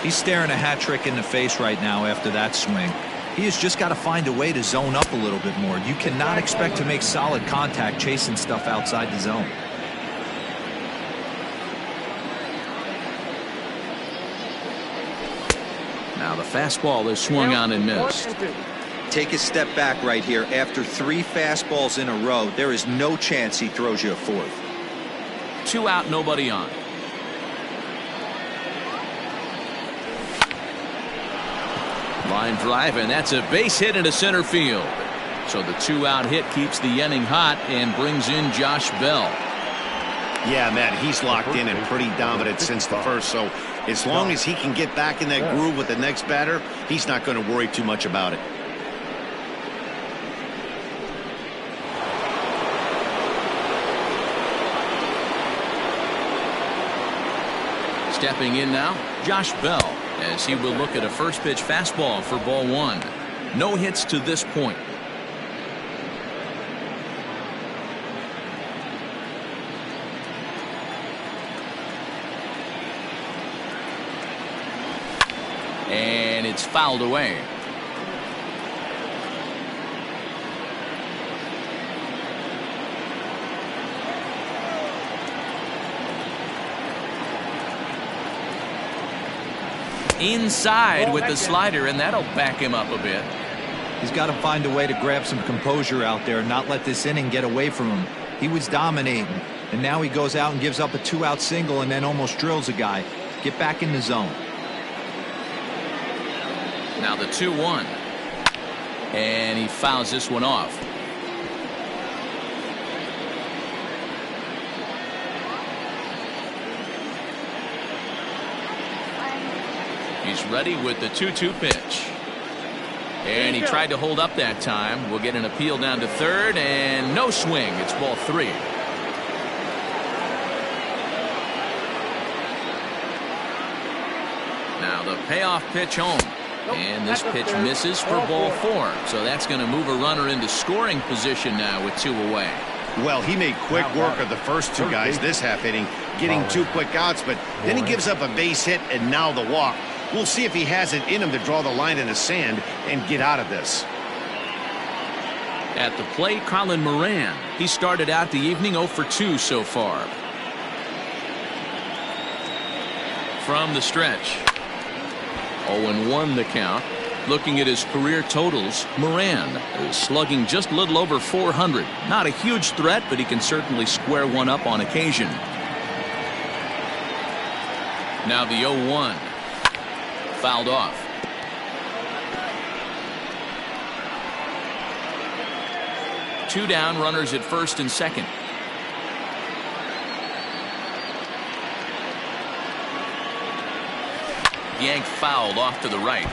He's staring a hat trick in the face right now after that swing. He has just got to find a way to zone up a little bit more. You cannot expect to make solid contact chasing stuff outside the zone. Now the fastball is swung on and missed. Take a step back right here. After 3 fastballs in a row, there is no chance he throws you a 4th. 2 out, nobody on. Line drive, and that's a base hit into center field. So the 2-out hit keeps the inning hot and brings in Josh Bell. Yeah, Matt, he's locked in and pretty dominant since the first. So as long as he can get back in that groove with the next batter, he's not going to worry too much about it. Stepping in now, Josh Bell, as he will look at a first pitch fastball for ball 1. No hits to this point. And it's fouled away. Inside with the slider, and that'll back him up a bit. He's got to find a way to grab some composure out there and not let this inning get away from him. He was dominating, and now he goes out and gives up a 2-out single and then almost drills a guy. Get back in the zone. Now the 2-1. And he fouls this one off. He's ready with the 2-2 pitch. And he tried to hold up that time. We'll get an appeal down to third, and no swing. It's ball 3. Now the payoff pitch home. And this pitch misses for ball 4. So that's going to move a runner into scoring position now with 2 away. Well, he made quick work of the first 2 guys this half inning, getting 2 quick outs, but then he gives up a base hit and now the walk. We'll see if he has it in him to draw the line in the sand and get out of this. At the plate, Colin Moran. He started out the evening 0 for 2 so far. From the stretch. 0-1 the count. Looking at his career totals, Moran is slugging just a little over 400. Not a huge threat, but he can certainly square one up on occasion. Now the 0-1. Fouled off. Two down, runners at first and second. Yank fouled off to the right.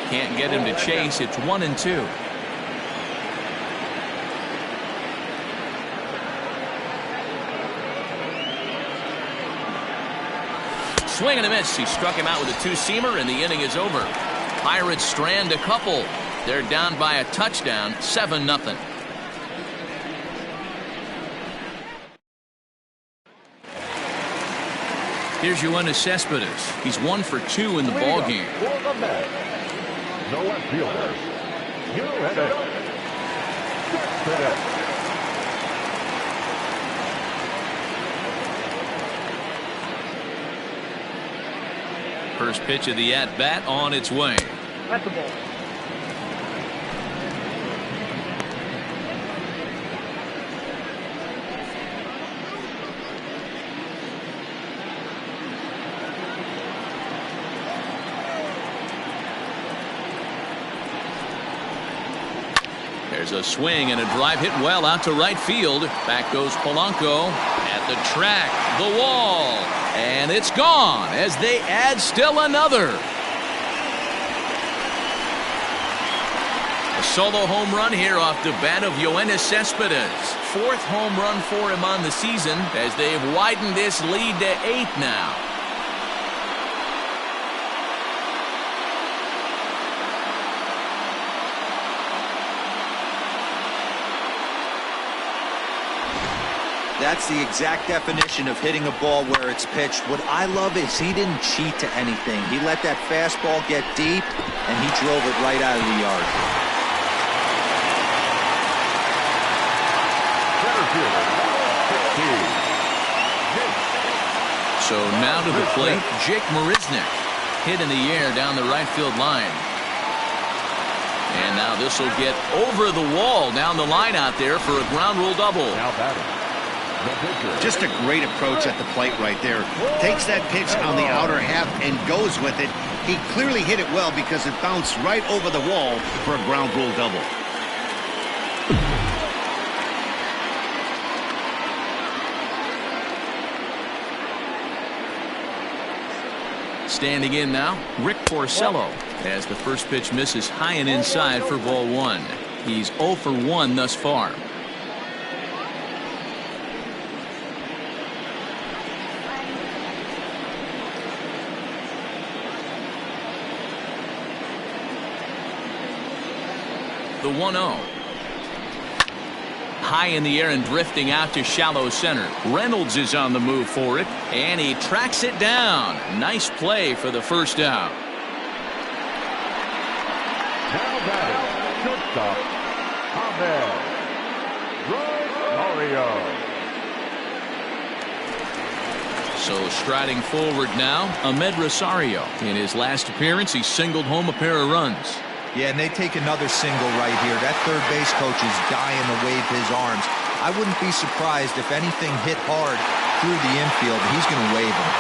Can't get him to chase. It's 1-2. Swing and a miss. He struck him out with a two-seamer, and the inning is over. Pirates strand a couple. They're down by a touchdown, 7-0. Here's Yoenis Cespedes. He's 1 for 2 in the ball game. The left fielder, Yoenis Cespedes. First pitch of the at-bat on its way. That's the ball. There's a swing and a drive hit well out to right field. Back goes Polanco at the track, the wall, and it's gone as they add still another. A solo home run here off the bat of Yoenis Cespedes. 4th home run for him on the season as they've widened this lead to 8 now. That's the exact definition of hitting a ball where it's pitched. What I love is he didn't cheat to anything. He let that fastball get deep, and he drove it right out of the yard. So now to the plate, Jake Marisnick. Hit in the air down the right field line. And now this will get over the wall down the line out there for a ground rule double. Now batting. Just a great approach at the plate right there. Takes that pitch on the outer half and goes with it. He clearly hit it well because it bounced right over the wall for a ground rule double. Standing in now, Rick Porcello, as the first pitch misses high and inside for ball 1. He's 0 for 1 thus far. The 1-0. High in the air and drifting out to shallow center. Reynolds is on the move for it, and he tracks it down. Nice play for the first out. Now batting, shortstop, Ahmed Rosario. So striding forward now, Ahmed Rosario. In his last appearance, he singled home a pair of runs. Yeah, and they take another single right here. That third base coach is dying to wave his arms. I wouldn't be surprised if anything hit hard through the infield. He's going to wave them.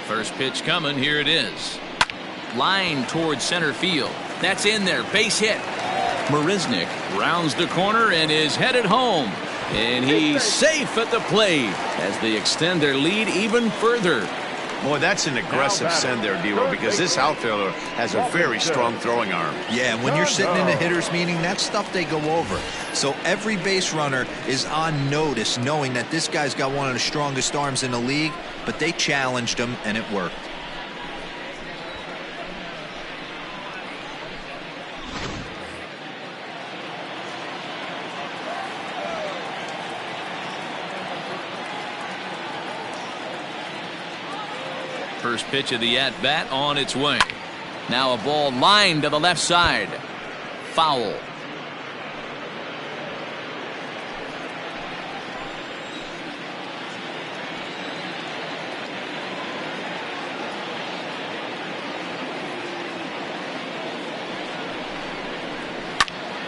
First pitch coming. Here it is. Line towards center field. That's in there. Base hit. Marisnick rounds the corner and is headed home. And he's safe at the plate as they extend their lead even further. Boy, that's an aggressive send there, D-Row, because this outfielder has a very strong throwing arm. Yeah, when you're sitting in a hitter's meeting, that's stuff they go over. So every base runner is on notice, knowing that this guy's got one of the strongest arms in the league, but they challenged him, and it worked. First pitch of the at-bat on its way. Now a ball lined to the left side. Foul.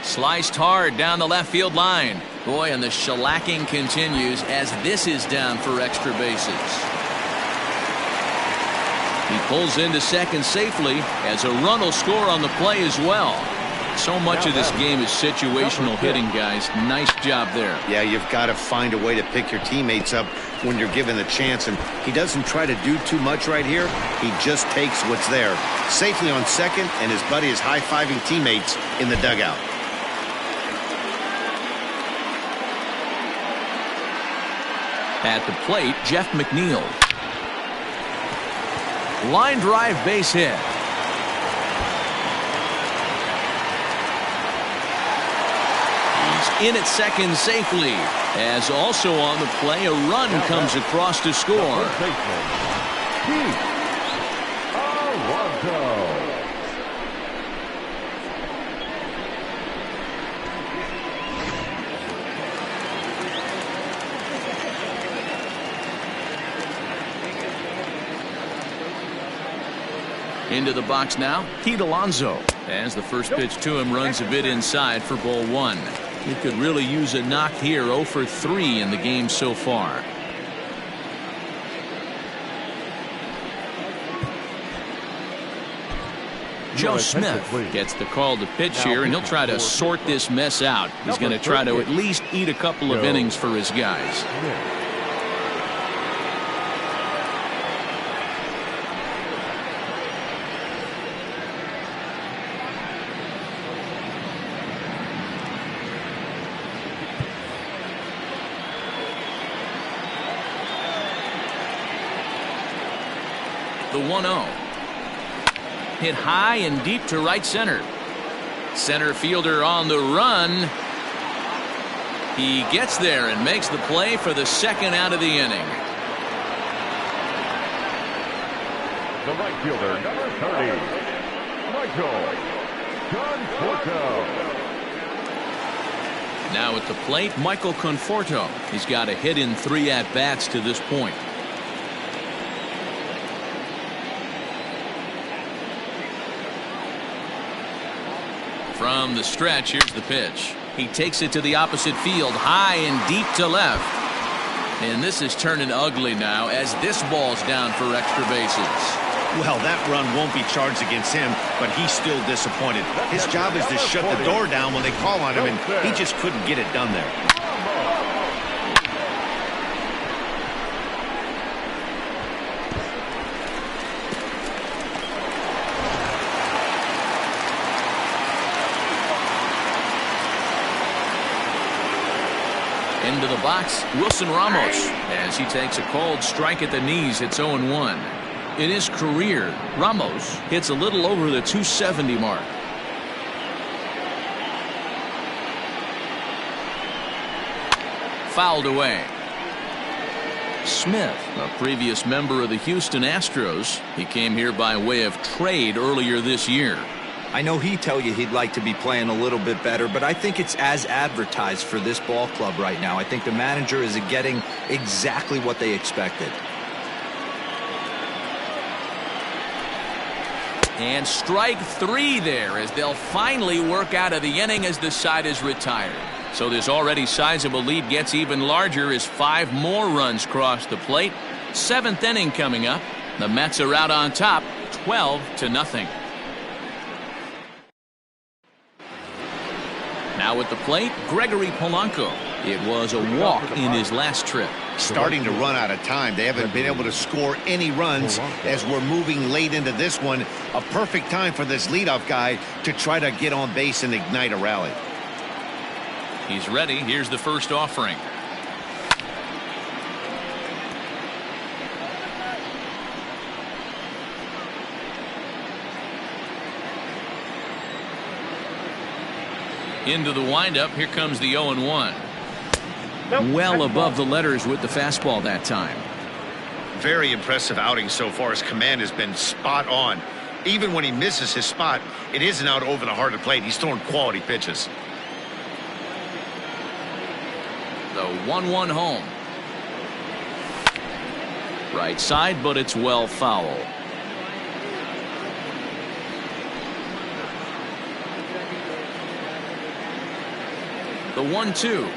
Sliced hard down the left field line. Boy, and the shellacking continues as this is down for extra bases. He pulls into second safely as a run will score on the play as well. So much of this game is situational hitting, guys. Nice job there. Yeah, you've got to find a way to pick your teammates up when you're given the chance, and he doesn't try to do too much right here. He just takes what's there. Safely on second, and his buddy is high-fiving teammates in the dugout. At the plate, Jeff McNeil. Line drive base hit. He's in at second safely, as also on the play a run comes across to score. Pete Alonso. Into the box now, Pete Alonso. As the first pitch to him runs a bit inside for ball one. He could really use a knock here. 0 for 3 in the game so far. Joe Smith gets the call to pitch here, and he'll try to sort this mess out. He's going to try to at least eat a couple of innings for his guys. The 1-0. Hit high and deep to right center. Center fielder on the run. He gets there and makes the play for the second out of the inning. The right fielder, number 30, Michael Conforto. Now at the plate, Michael Conforto. He's got a hit in 3 at-bats to this point. From the stretch, here's the pitch. He takes it to the opposite field, high and deep to left. And this is turning ugly now as this ball's down for extra bases. Well, that run won't be charged against him, but he's still disappointed. His job is to shut the door down when they call on him, and he just couldn't get it done there. Into the box, Wilson Ramos, as he takes a cold strike at the knees. It's 0-1. In his career, Ramos hits a little over the 270 mark. Fouled away. Smith, a previous member of the Houston Astros. He came here by way of trade earlier this year. I know he'd tell you he'd like to be playing a little bit better, but I think it's as advertised for this ball club right now. I think the manager is getting exactly what they expected. And strike 3 there as they'll finally work out of the inning as the side is retired. So this already sizable lead gets even larger as 5 more runs cross the plate. 7th inning coming up. The Mets are out on top, 12-0. Now at the plate, Gregory Polanco. It was a walk in his last trip. starting to run out of time. They haven't been able to score any runs as we're moving late into this one. A perfect time for this leadoff guy to try to get on base and ignite a rally. He's ready. Here's the first offering. Into the windup. Here comes the 0-1. Well above the letters with the fastball that time. Very impressive outing so far. His command has been spot on. Even when he misses his spot, it isn't out over the heart of the plate. He's throwing quality pitches. The 1-1 home. Right side, but it's well foul. The 1-2.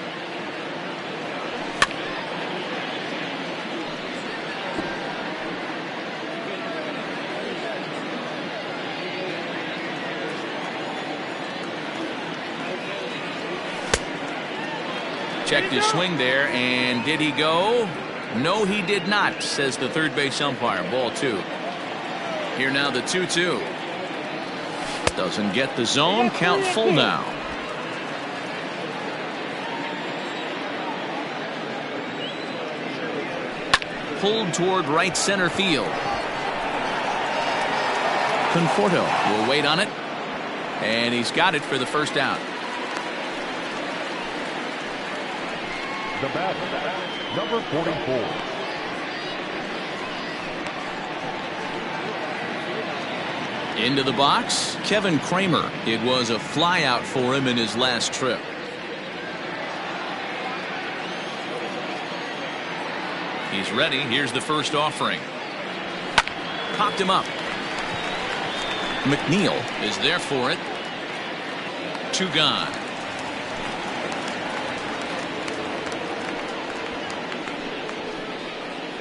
Checked his swing there, and did he go? No, he did not, says the third base umpire. Ball 2. Here now the 2-2. Doesn't get the zone. Count full now. Pulled toward right center field. Conforto will wait on it, and he's got it for the first out. The batter, number 44. Into the box, Kevin Kramer. It was a fly out for him in his last trip. He's ready. Here's the first offering. Popped him up. McNeil is there for it. 2 gone.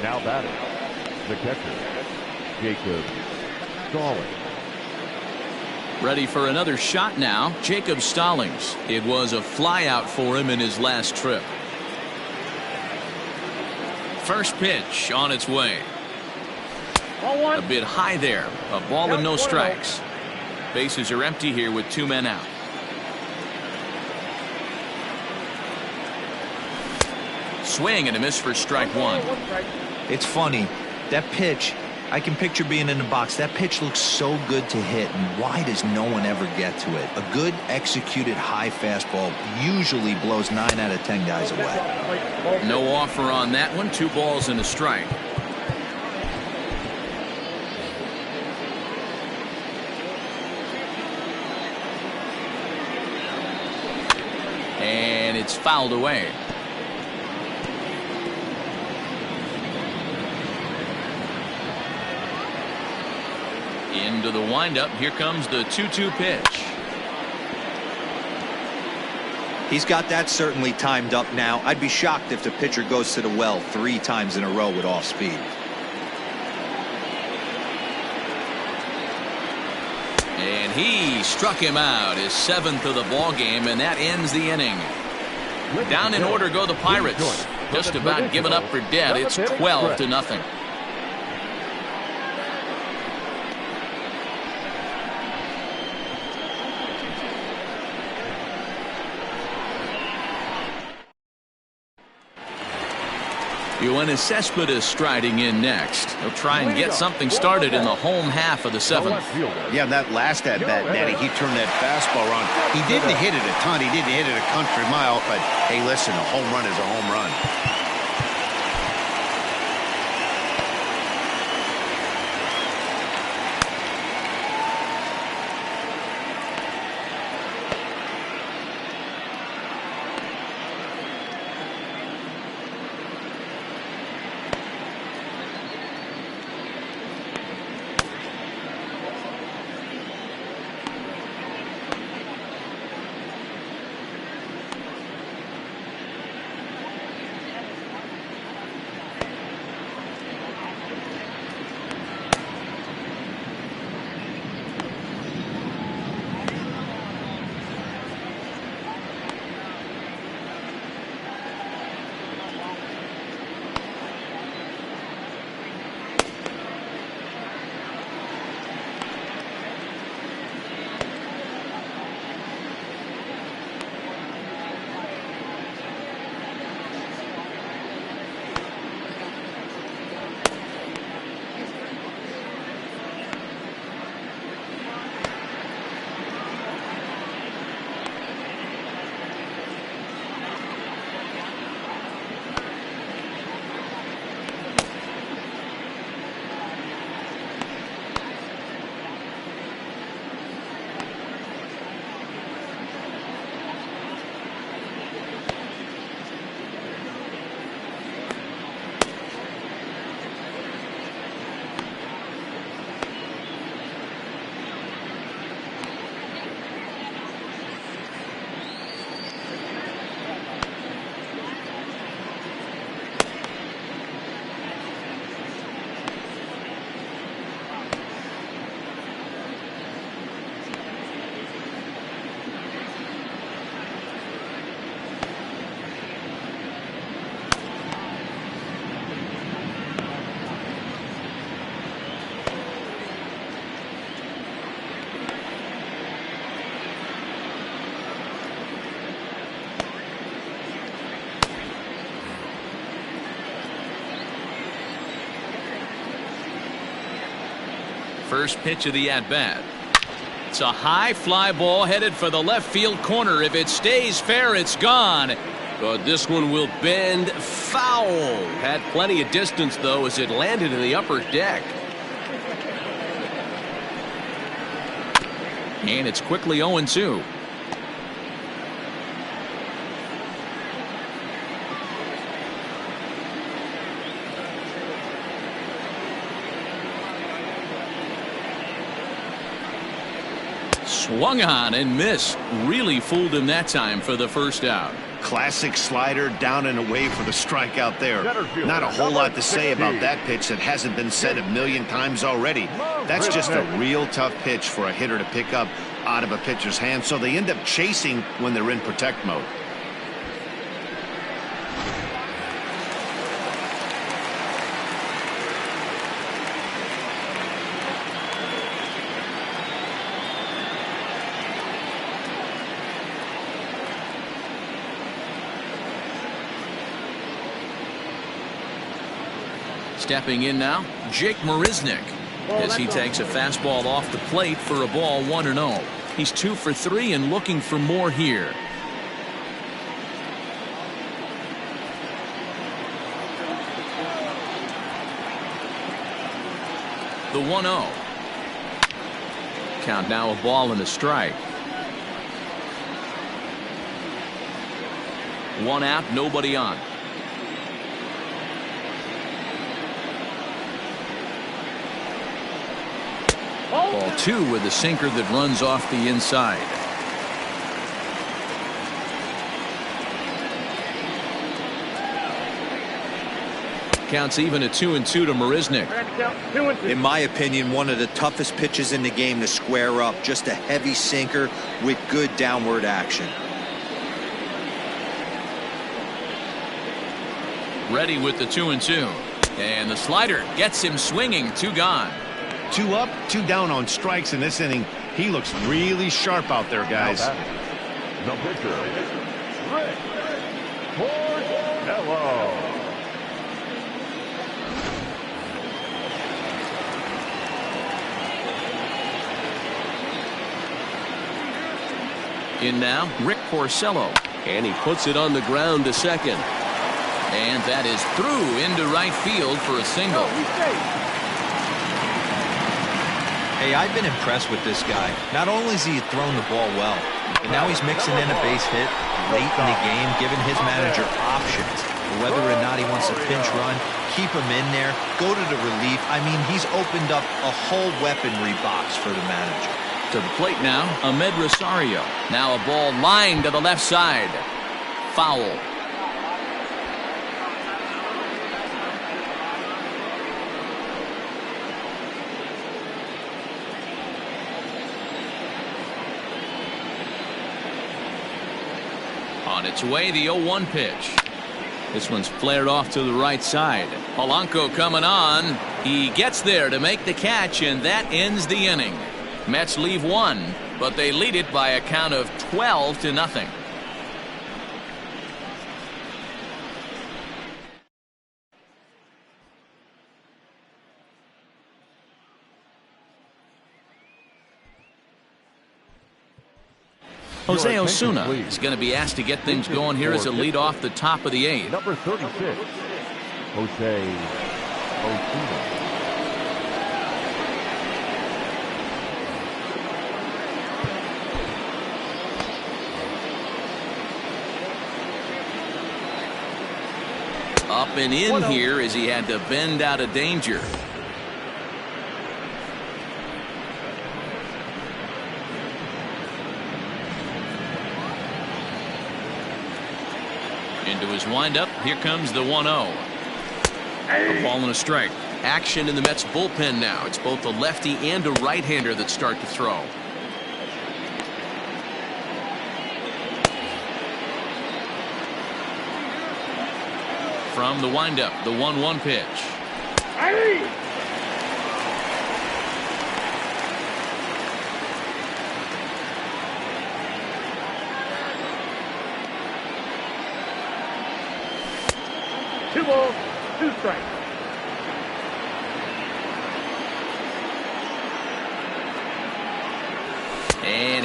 Now batting, the catcher, Jacob Stallings. Ready for another shot now. Jacob Stallings. It was a fly out for him in his last trip. First pitch on its way. A bit high there. A ball and no strikes. Bases are empty here with 2 men out. Swing and a miss for strike 1. It's funny. That pitch, I can picture being in the box. That pitch looks so good to hit, and why does no one ever get to it? A good executed high fastball usually blows 9 out of 10 guys away. No offer on that one. 2 balls and a strike. And it's fouled away. Into the windup. Here comes the 2-2 pitch. He's got that certainly timed up now. I'd be shocked if the pitcher goes to the well 3 times in a row with off speed. And he struck him out, his 7th of the ball game, and that ends the inning. Down in order go the Pirates. Just about given up for dead. It's 12-0. Yoenis Cespedes striding in next. He'll try and get something started in the home half of the 7th. Yeah, that last at bat, Natty, he turned that fastball around. He didn't hit it a ton. He didn't hit it a country mile, but hey, listen, a home run is a home run. First pitch of the at-bat. It's a high fly ball headed for the left field corner. If it stays fair, it's gone. But this one will bend foul. Had plenty of distance, though, as it landed in the upper deck. And it's quickly 0-2. Swung on and missed. Really fooled him that time for the first out. Classic slider down and away for the strikeout there. Not a whole lot to say about that pitch that hasn't been said a million times already. That's just a real tough pitch for a hitter to pick up out of a pitcher's hand, so they end up chasing when they're in protect mode. Stepping in now, Jake Marisnick, as he takes a fastball off the plate for a ball 1-0. He's 2 for 3 and looking for more here. The 1-0. Count now, a ball and a strike. One out, nobody on. Ball 2 with a sinker that runs off the inside. Counts even at 2-2 to Marisnick. In my opinion, one of the toughest pitches in the game to square up. Just a heavy sinker with good downward action. Ready with the 2-2. And the slider gets him swinging. 2 gone. 2 up, 2 down on strikes in this inning. He looks really sharp out there, guys. The pitcher, Rick Porcello. In now, Rick Porcello. And he puts it on the ground to second. And that is through into right field for a single. Hey, I've been impressed with this guy. Not only has he thrown the ball well, but now he's mixing in a base hit late in the game, giving his manager options. Whether or not he wants a pinch run, keep him in there, go to the relief. I mean, he's opened up a whole weaponry box for the manager. To the plate now, Ahmed Rosario. Now a ball lined to the left side. Foul. On its way, the 0-1 pitch. This one's flared off to the right side. Polanco coming on. He gets there to make the catch, and that ends the inning. Mets leave 1, but they lead it by a count of 12-0. Jose Osuna is going to be asked to get things going here as a lead off the top of the 8th. Number 36, Jose Osuna. Up and in here as he had to bend out of danger. Into his windup. Here comes the 1-0. A ball and a strike. Action in the Mets bullpen now. It's both a lefty and a right-hander that start to throw. From the windup, the 1-1 pitch. Two balls, 2 strikes.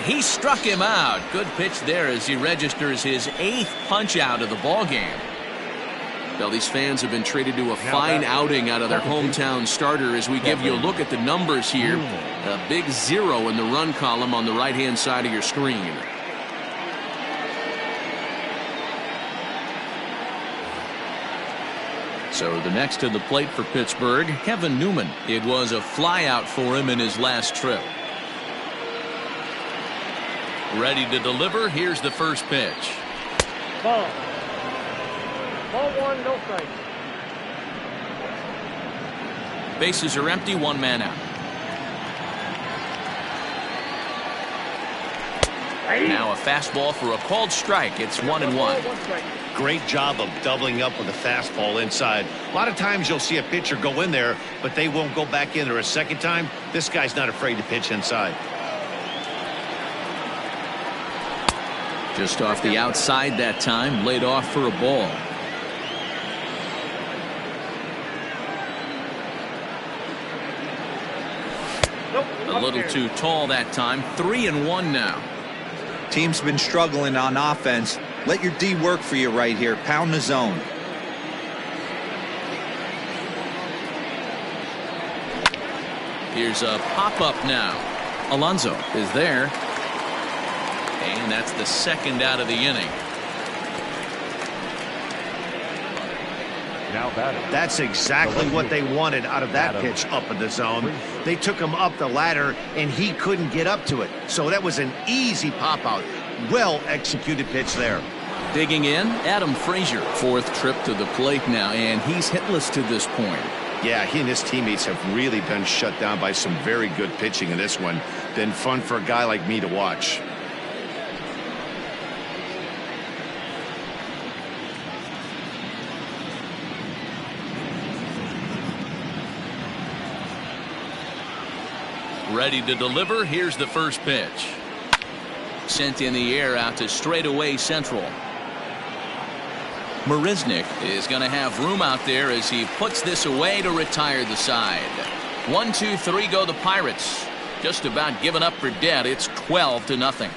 he struck him out. Good pitch there as he registers his 8th punch out of the ball game. Well, these fans have been treated to a fine outing out of their hometown starter as we give you a look at the numbers here. A big 0 in the run column on the right-hand side of your screen. So the next to the plate for Pittsburgh, Kevin Newman. It was a flyout for him in his last trip. Ready to deliver. Here's the first pitch. Ball. Ball 1, no strike. Bases are empty, 1 man out. Now a fastball for a called strike. It's 1-1. Great job of doubling up with a fastball inside. A lot of times you'll see a pitcher go in there, but they won't go back in there a second time. This guy's not afraid to pitch inside. Just off the outside that time, laid off for a ball. A little too tall that time. 3-1 now. Team's been struggling on offense. Let your D work for you right here. Pound the zone. Here's a pop-up now. Alonso is there. And that's the second out of the inning. Now batting. That's exactly what they wanted out of that pitch up in the zone. They took him up the ladder, and he couldn't get up to it. So that was an easy pop-out. Well-executed pitch there. Digging in, Adam Frazier. 4th trip to the plate now, and he's hitless to this point. Yeah, he and his teammates have really been shut down by some very good pitching in this one. Been fun for a guy like me to watch. Ready to deliver. Here's the first pitch. Sent in the air out to straightaway central. Marisnick is going to have room out there as he puts this away to retire the side. 1, 2, 3 go the Pirates. Just about given up for dead. It's 12-0.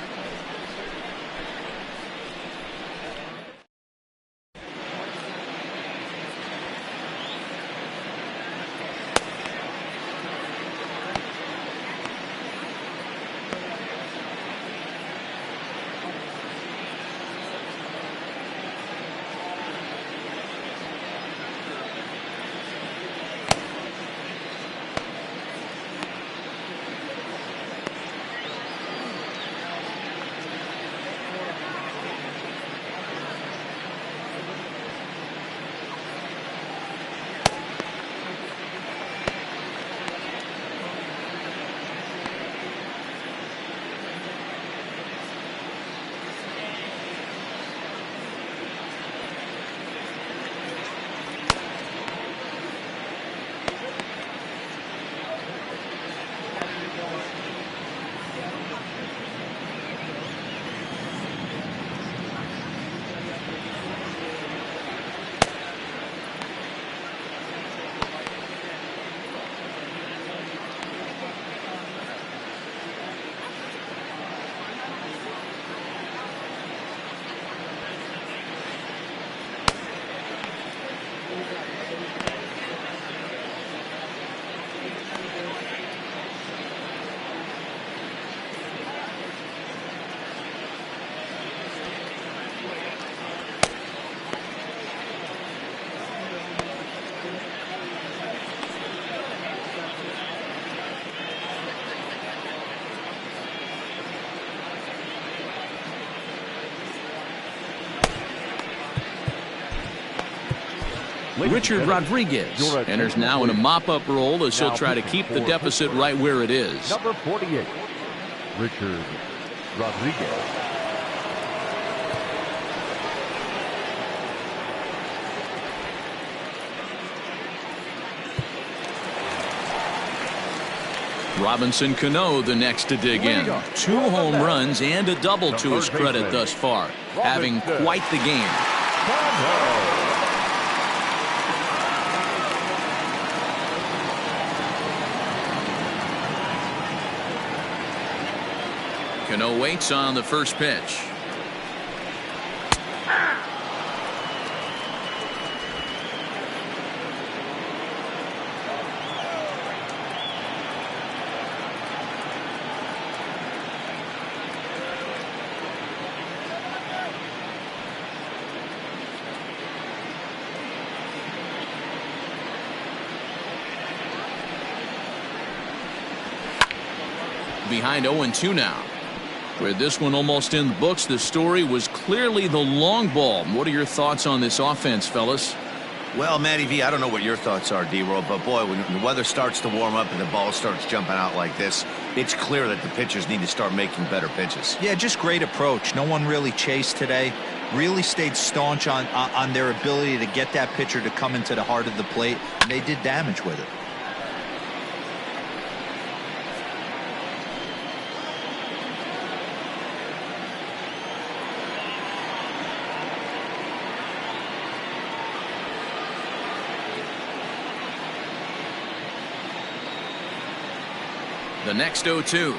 Richard Rodriguez enters now in a mop-up role as he'll try to keep the deficit right where it is. Number 48, Richard Rodriguez. Robinson Cano the next to dig in. 2 home runs and a double to his credit thus far. Having quite the game. Cano waits on the first pitch. Behind 0-2 now. With this one almost in the books, the story was clearly the long ball. What are your thoughts on this offense, fellas? Well, Matty V, I don't know what your thoughts are, D-Roll, but boy, when the weather starts to warm up and the ball starts jumping out like this, it's clear that the pitchers need to start making better pitches. Yeah, just great approach. No one really chased today. Really stayed staunch on their ability to get that pitcher to come into the heart of the plate, and they did damage with it. The next 0-2.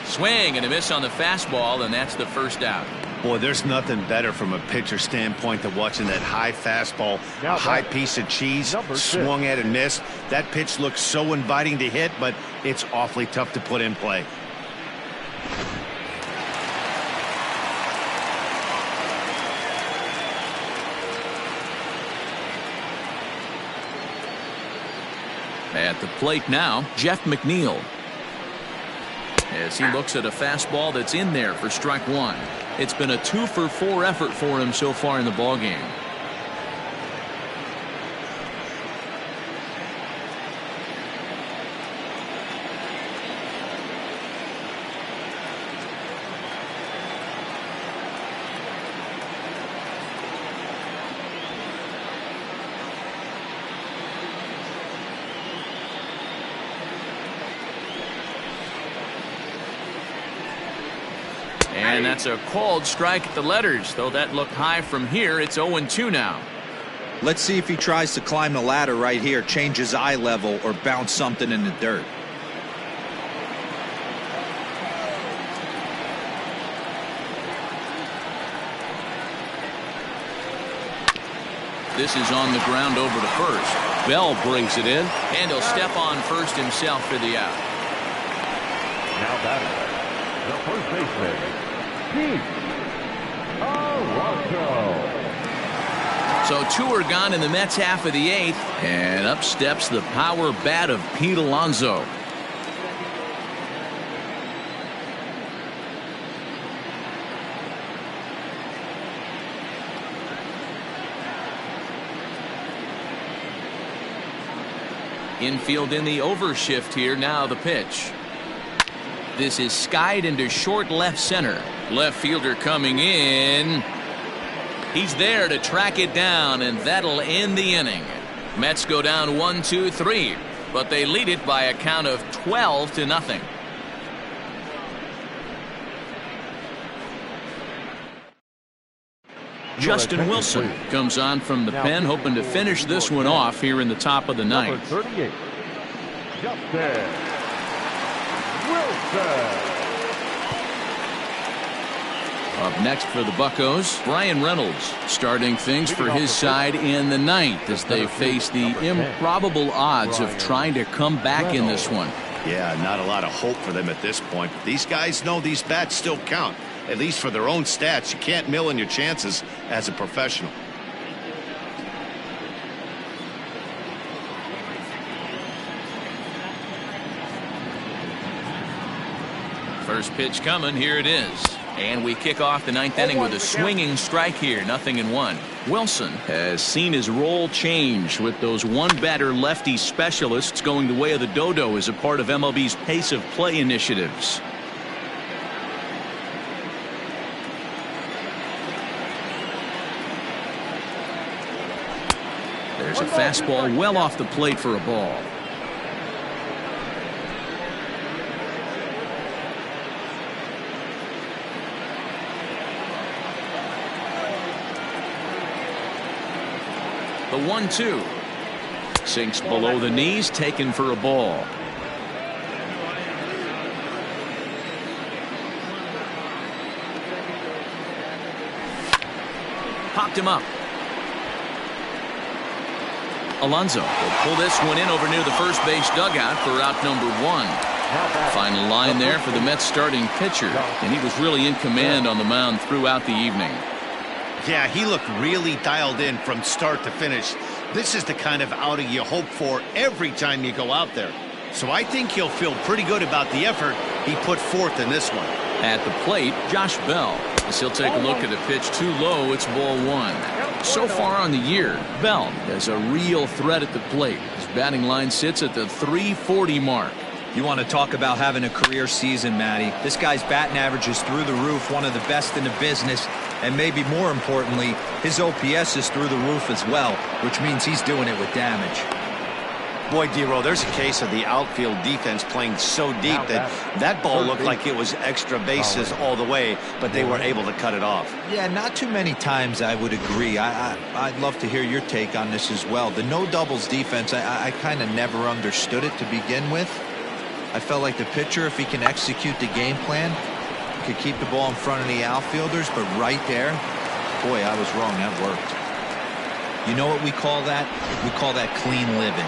Swing and a miss on the fastball, and that's the first out. Boy, there's nothing better from a pitcher standpoint than watching that high fastball, a high piece of cheese, swung at and missed. That pitch looks so inviting to hit, but it's awfully tough to put in play. At the plate now, Jeff McNeil. As he looks at a fastball that's in there for strike one. It's been a 2-for-4 effort for him so far in the ballgame. And that's a called strike at the letters, though that looked high from here. It's 0-2 now. Let's see if he tries to climb the ladder right here, change his eye level, or bounce something in the dirt. This is on the ground over to first. Bell brings it in, and he'll step on first himself for the out. Now batting, the first baseman, Pete Alonso. So two are gone in the Mets half of the eighth, and up steps the power bat of Pete Alonso. Infield in the overshift here. Now the pitch. This is skied into short left center. Left fielder coming in. He's there to track it down, and that'll end the inning. Mets go down 1-2-3, but they lead it by a count of 12-0. Justin Wilson comes on from the pen, hoping to finish this one off here in the top of the ninth. 38, Justin Wilson. Up next for the Buccos, Brian Reynolds starting things for his side in the ninth as they face the improbable odds of trying to come back in this one. Yeah, not a lot of hope for them at this point. But these guys know these bats still count, at least for their own stats. You can't mill in your chances as a professional. First pitch coming. Here it is. And we kick off the ninth inning with a swinging strike here. 0-1. Wilson has seen his role change with those one-batter lefty specialists going the way of the dodo as a part of MLB's pace of play initiatives. There's a fastball well off the plate for a ball. The 1-2 sinks below the knees, taken for a ball. popped him up. Alonso will pull this one in over near the first base dugout for out number 1. Final line there for the Mets starting pitcher, and he was really in command on the mound throughout the evening. Yeah, he looked really dialed in from start to finish. This is the kind of outing you hope for every time you go out there. So I think he'll feel pretty good about the effort he put forth in this one. At the plate, Josh Bell. As he'll take a look at a pitch too low, it's ball 1. So far on the year, Bell is a real threat at the plate. His batting line sits at the .340 mark. You want to talk about having a career season, Matty. This guy's batting average is through the roof, one of the best in the business, and maybe more importantly, his OPS is through the roof as well, which means he's doing it with damage. Boy, D-Row, there's a case of the outfield defense playing so deep that ball looked like it was extra bases all the way, but they were able to cut it off. Yeah, not too many times I would agree. I'd love to hear your take on this as well. The no doubles defense, I kind of never understood it to begin with. I felt like the pitcher, if he can execute the game plan, could keep the ball in front of the outfielders, but right there, boy, I was wrong. That worked. You know what we call that? We call that clean living.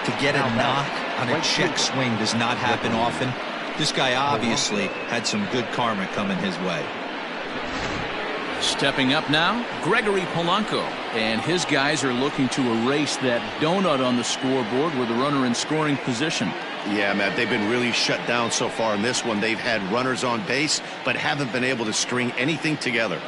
To get a knock on a check swing does not happen often. This guy obviously had some good karma coming his way. Stepping up now, Gregory Polanco. And his guys are looking to erase that donut on the scoreboard with a runner in scoring position. Yeah, Matt, they've been really shut down so far in this one. They've had runners on base, but haven't been able to string anything together.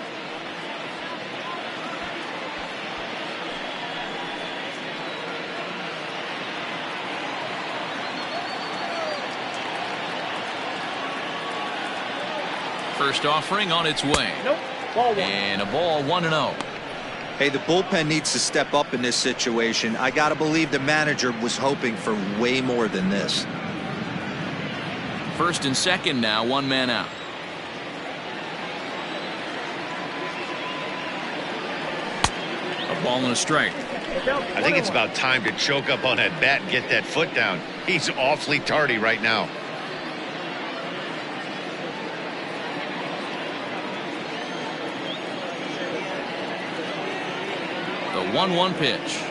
First offering on its way. Nope. Ball 1. And a ball 1-0. Hey, the bullpen needs to step up in this situation. I got to believe the manager was hoping for way more than this. First and second now, one man out. A ball and a strike. I think it's about time to choke up on that bat and get that foot down. He's awfully tardy right now. The 1-1 pitch.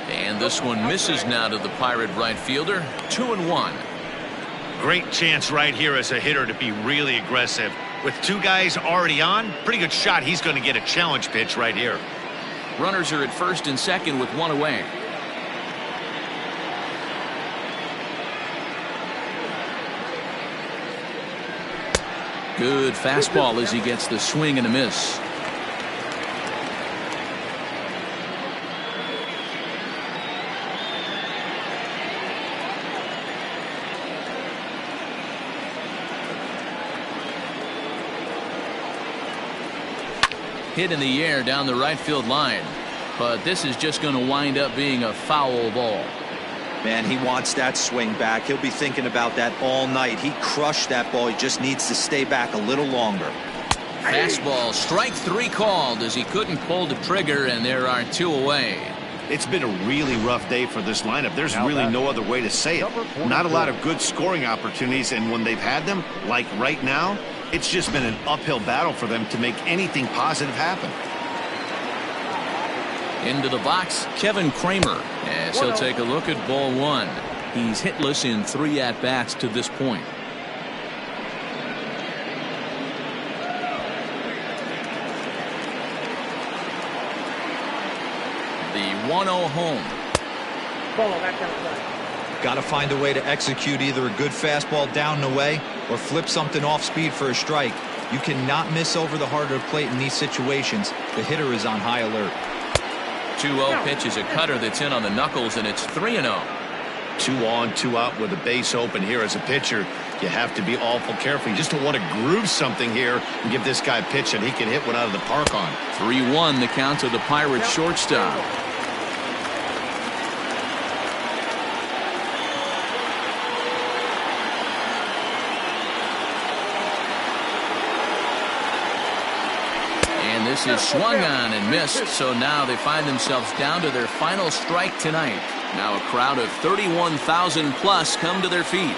And this one misses now to the Pirate right fielder. 2-1. Great chance right here as a hitter to be really aggressive. With two guys already on, pretty good shot he's going to get a challenge pitch right here. Runners are at first and second with one away. Good fastball as he gets the swing and a miss. Hit in the air down the right field line, but this is just going to wind up being a foul ball. Man, he wants that swing back. He'll be thinking about that all night. He crushed that ball. He just needs to stay back a little longer. Fastball, strike 3 called as he couldn't pull the trigger, and there are 2 away. It's been a really rough day for this lineup. There's really no other way to say it. Not a lot of good scoring opportunities, and when they've had them, like right now, it's just been an uphill battle for them to make anything positive happen. Into the box, Kevin Kramer, as he'll take a look at ball 1. He's hitless in 3 at-bats to this point. The 1-0 home. Ball back outside. Got to find a way to execute either a good fastball down the way or flip something off speed for a strike. You cannot miss over the heart of the plate in these situations. The hitter is on high alert. 2-0 pitch is a cutter that's in on the knuckles, and it's 3-0. 2 on, 2 out with a base open here as a pitcher. You have to be awful careful. You just don't want to groove something here and give this guy a pitch that he can hit one out of the park on. 3-1 the count to the Pirates shortstop. This is swung on and missed, so now they find themselves down to their final strike tonight. Now a crowd of 31,000 plus come to their feet.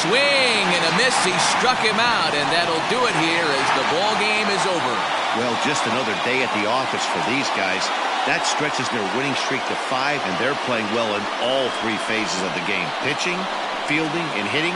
swing and a miss. He struck him out, and that'll do it here as the ball game is over. Well, just another day at the office for these guys. That stretches their winning streak to 5, and they're playing well in all 3 phases of the game. Pitching, fielding, and hitting.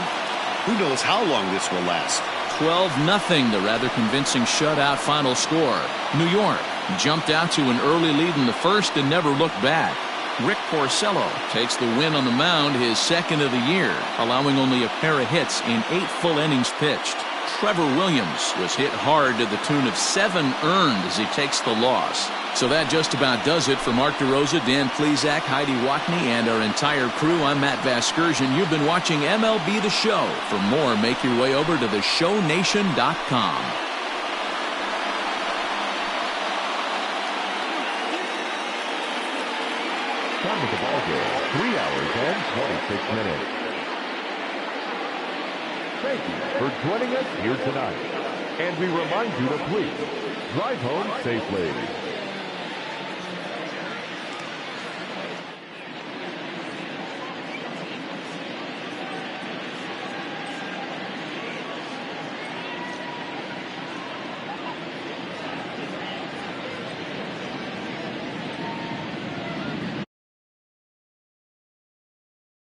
Who knows how long this will last? 12-0, the rather convincing shutout final score. New York jumped out to an early lead in the first and never looked back. Rick Porcello takes the win on the mound, his second of the year, allowing only a pair of hits in 8 full innings pitched. Trevor Williams was hit hard to the tune of 7 earned as he takes the loss. So that just about does it for Mark DeRosa, Dan Plesac, Heidi Watney, and our entire crew. I'm Matt Vasgersian. You've been watching MLB The Show. For more, make your way over to theshownation.com. Time of the ball game, 3 hours and 26 minutes. Thank you for joining us here tonight. And we remind you to please drive home safely.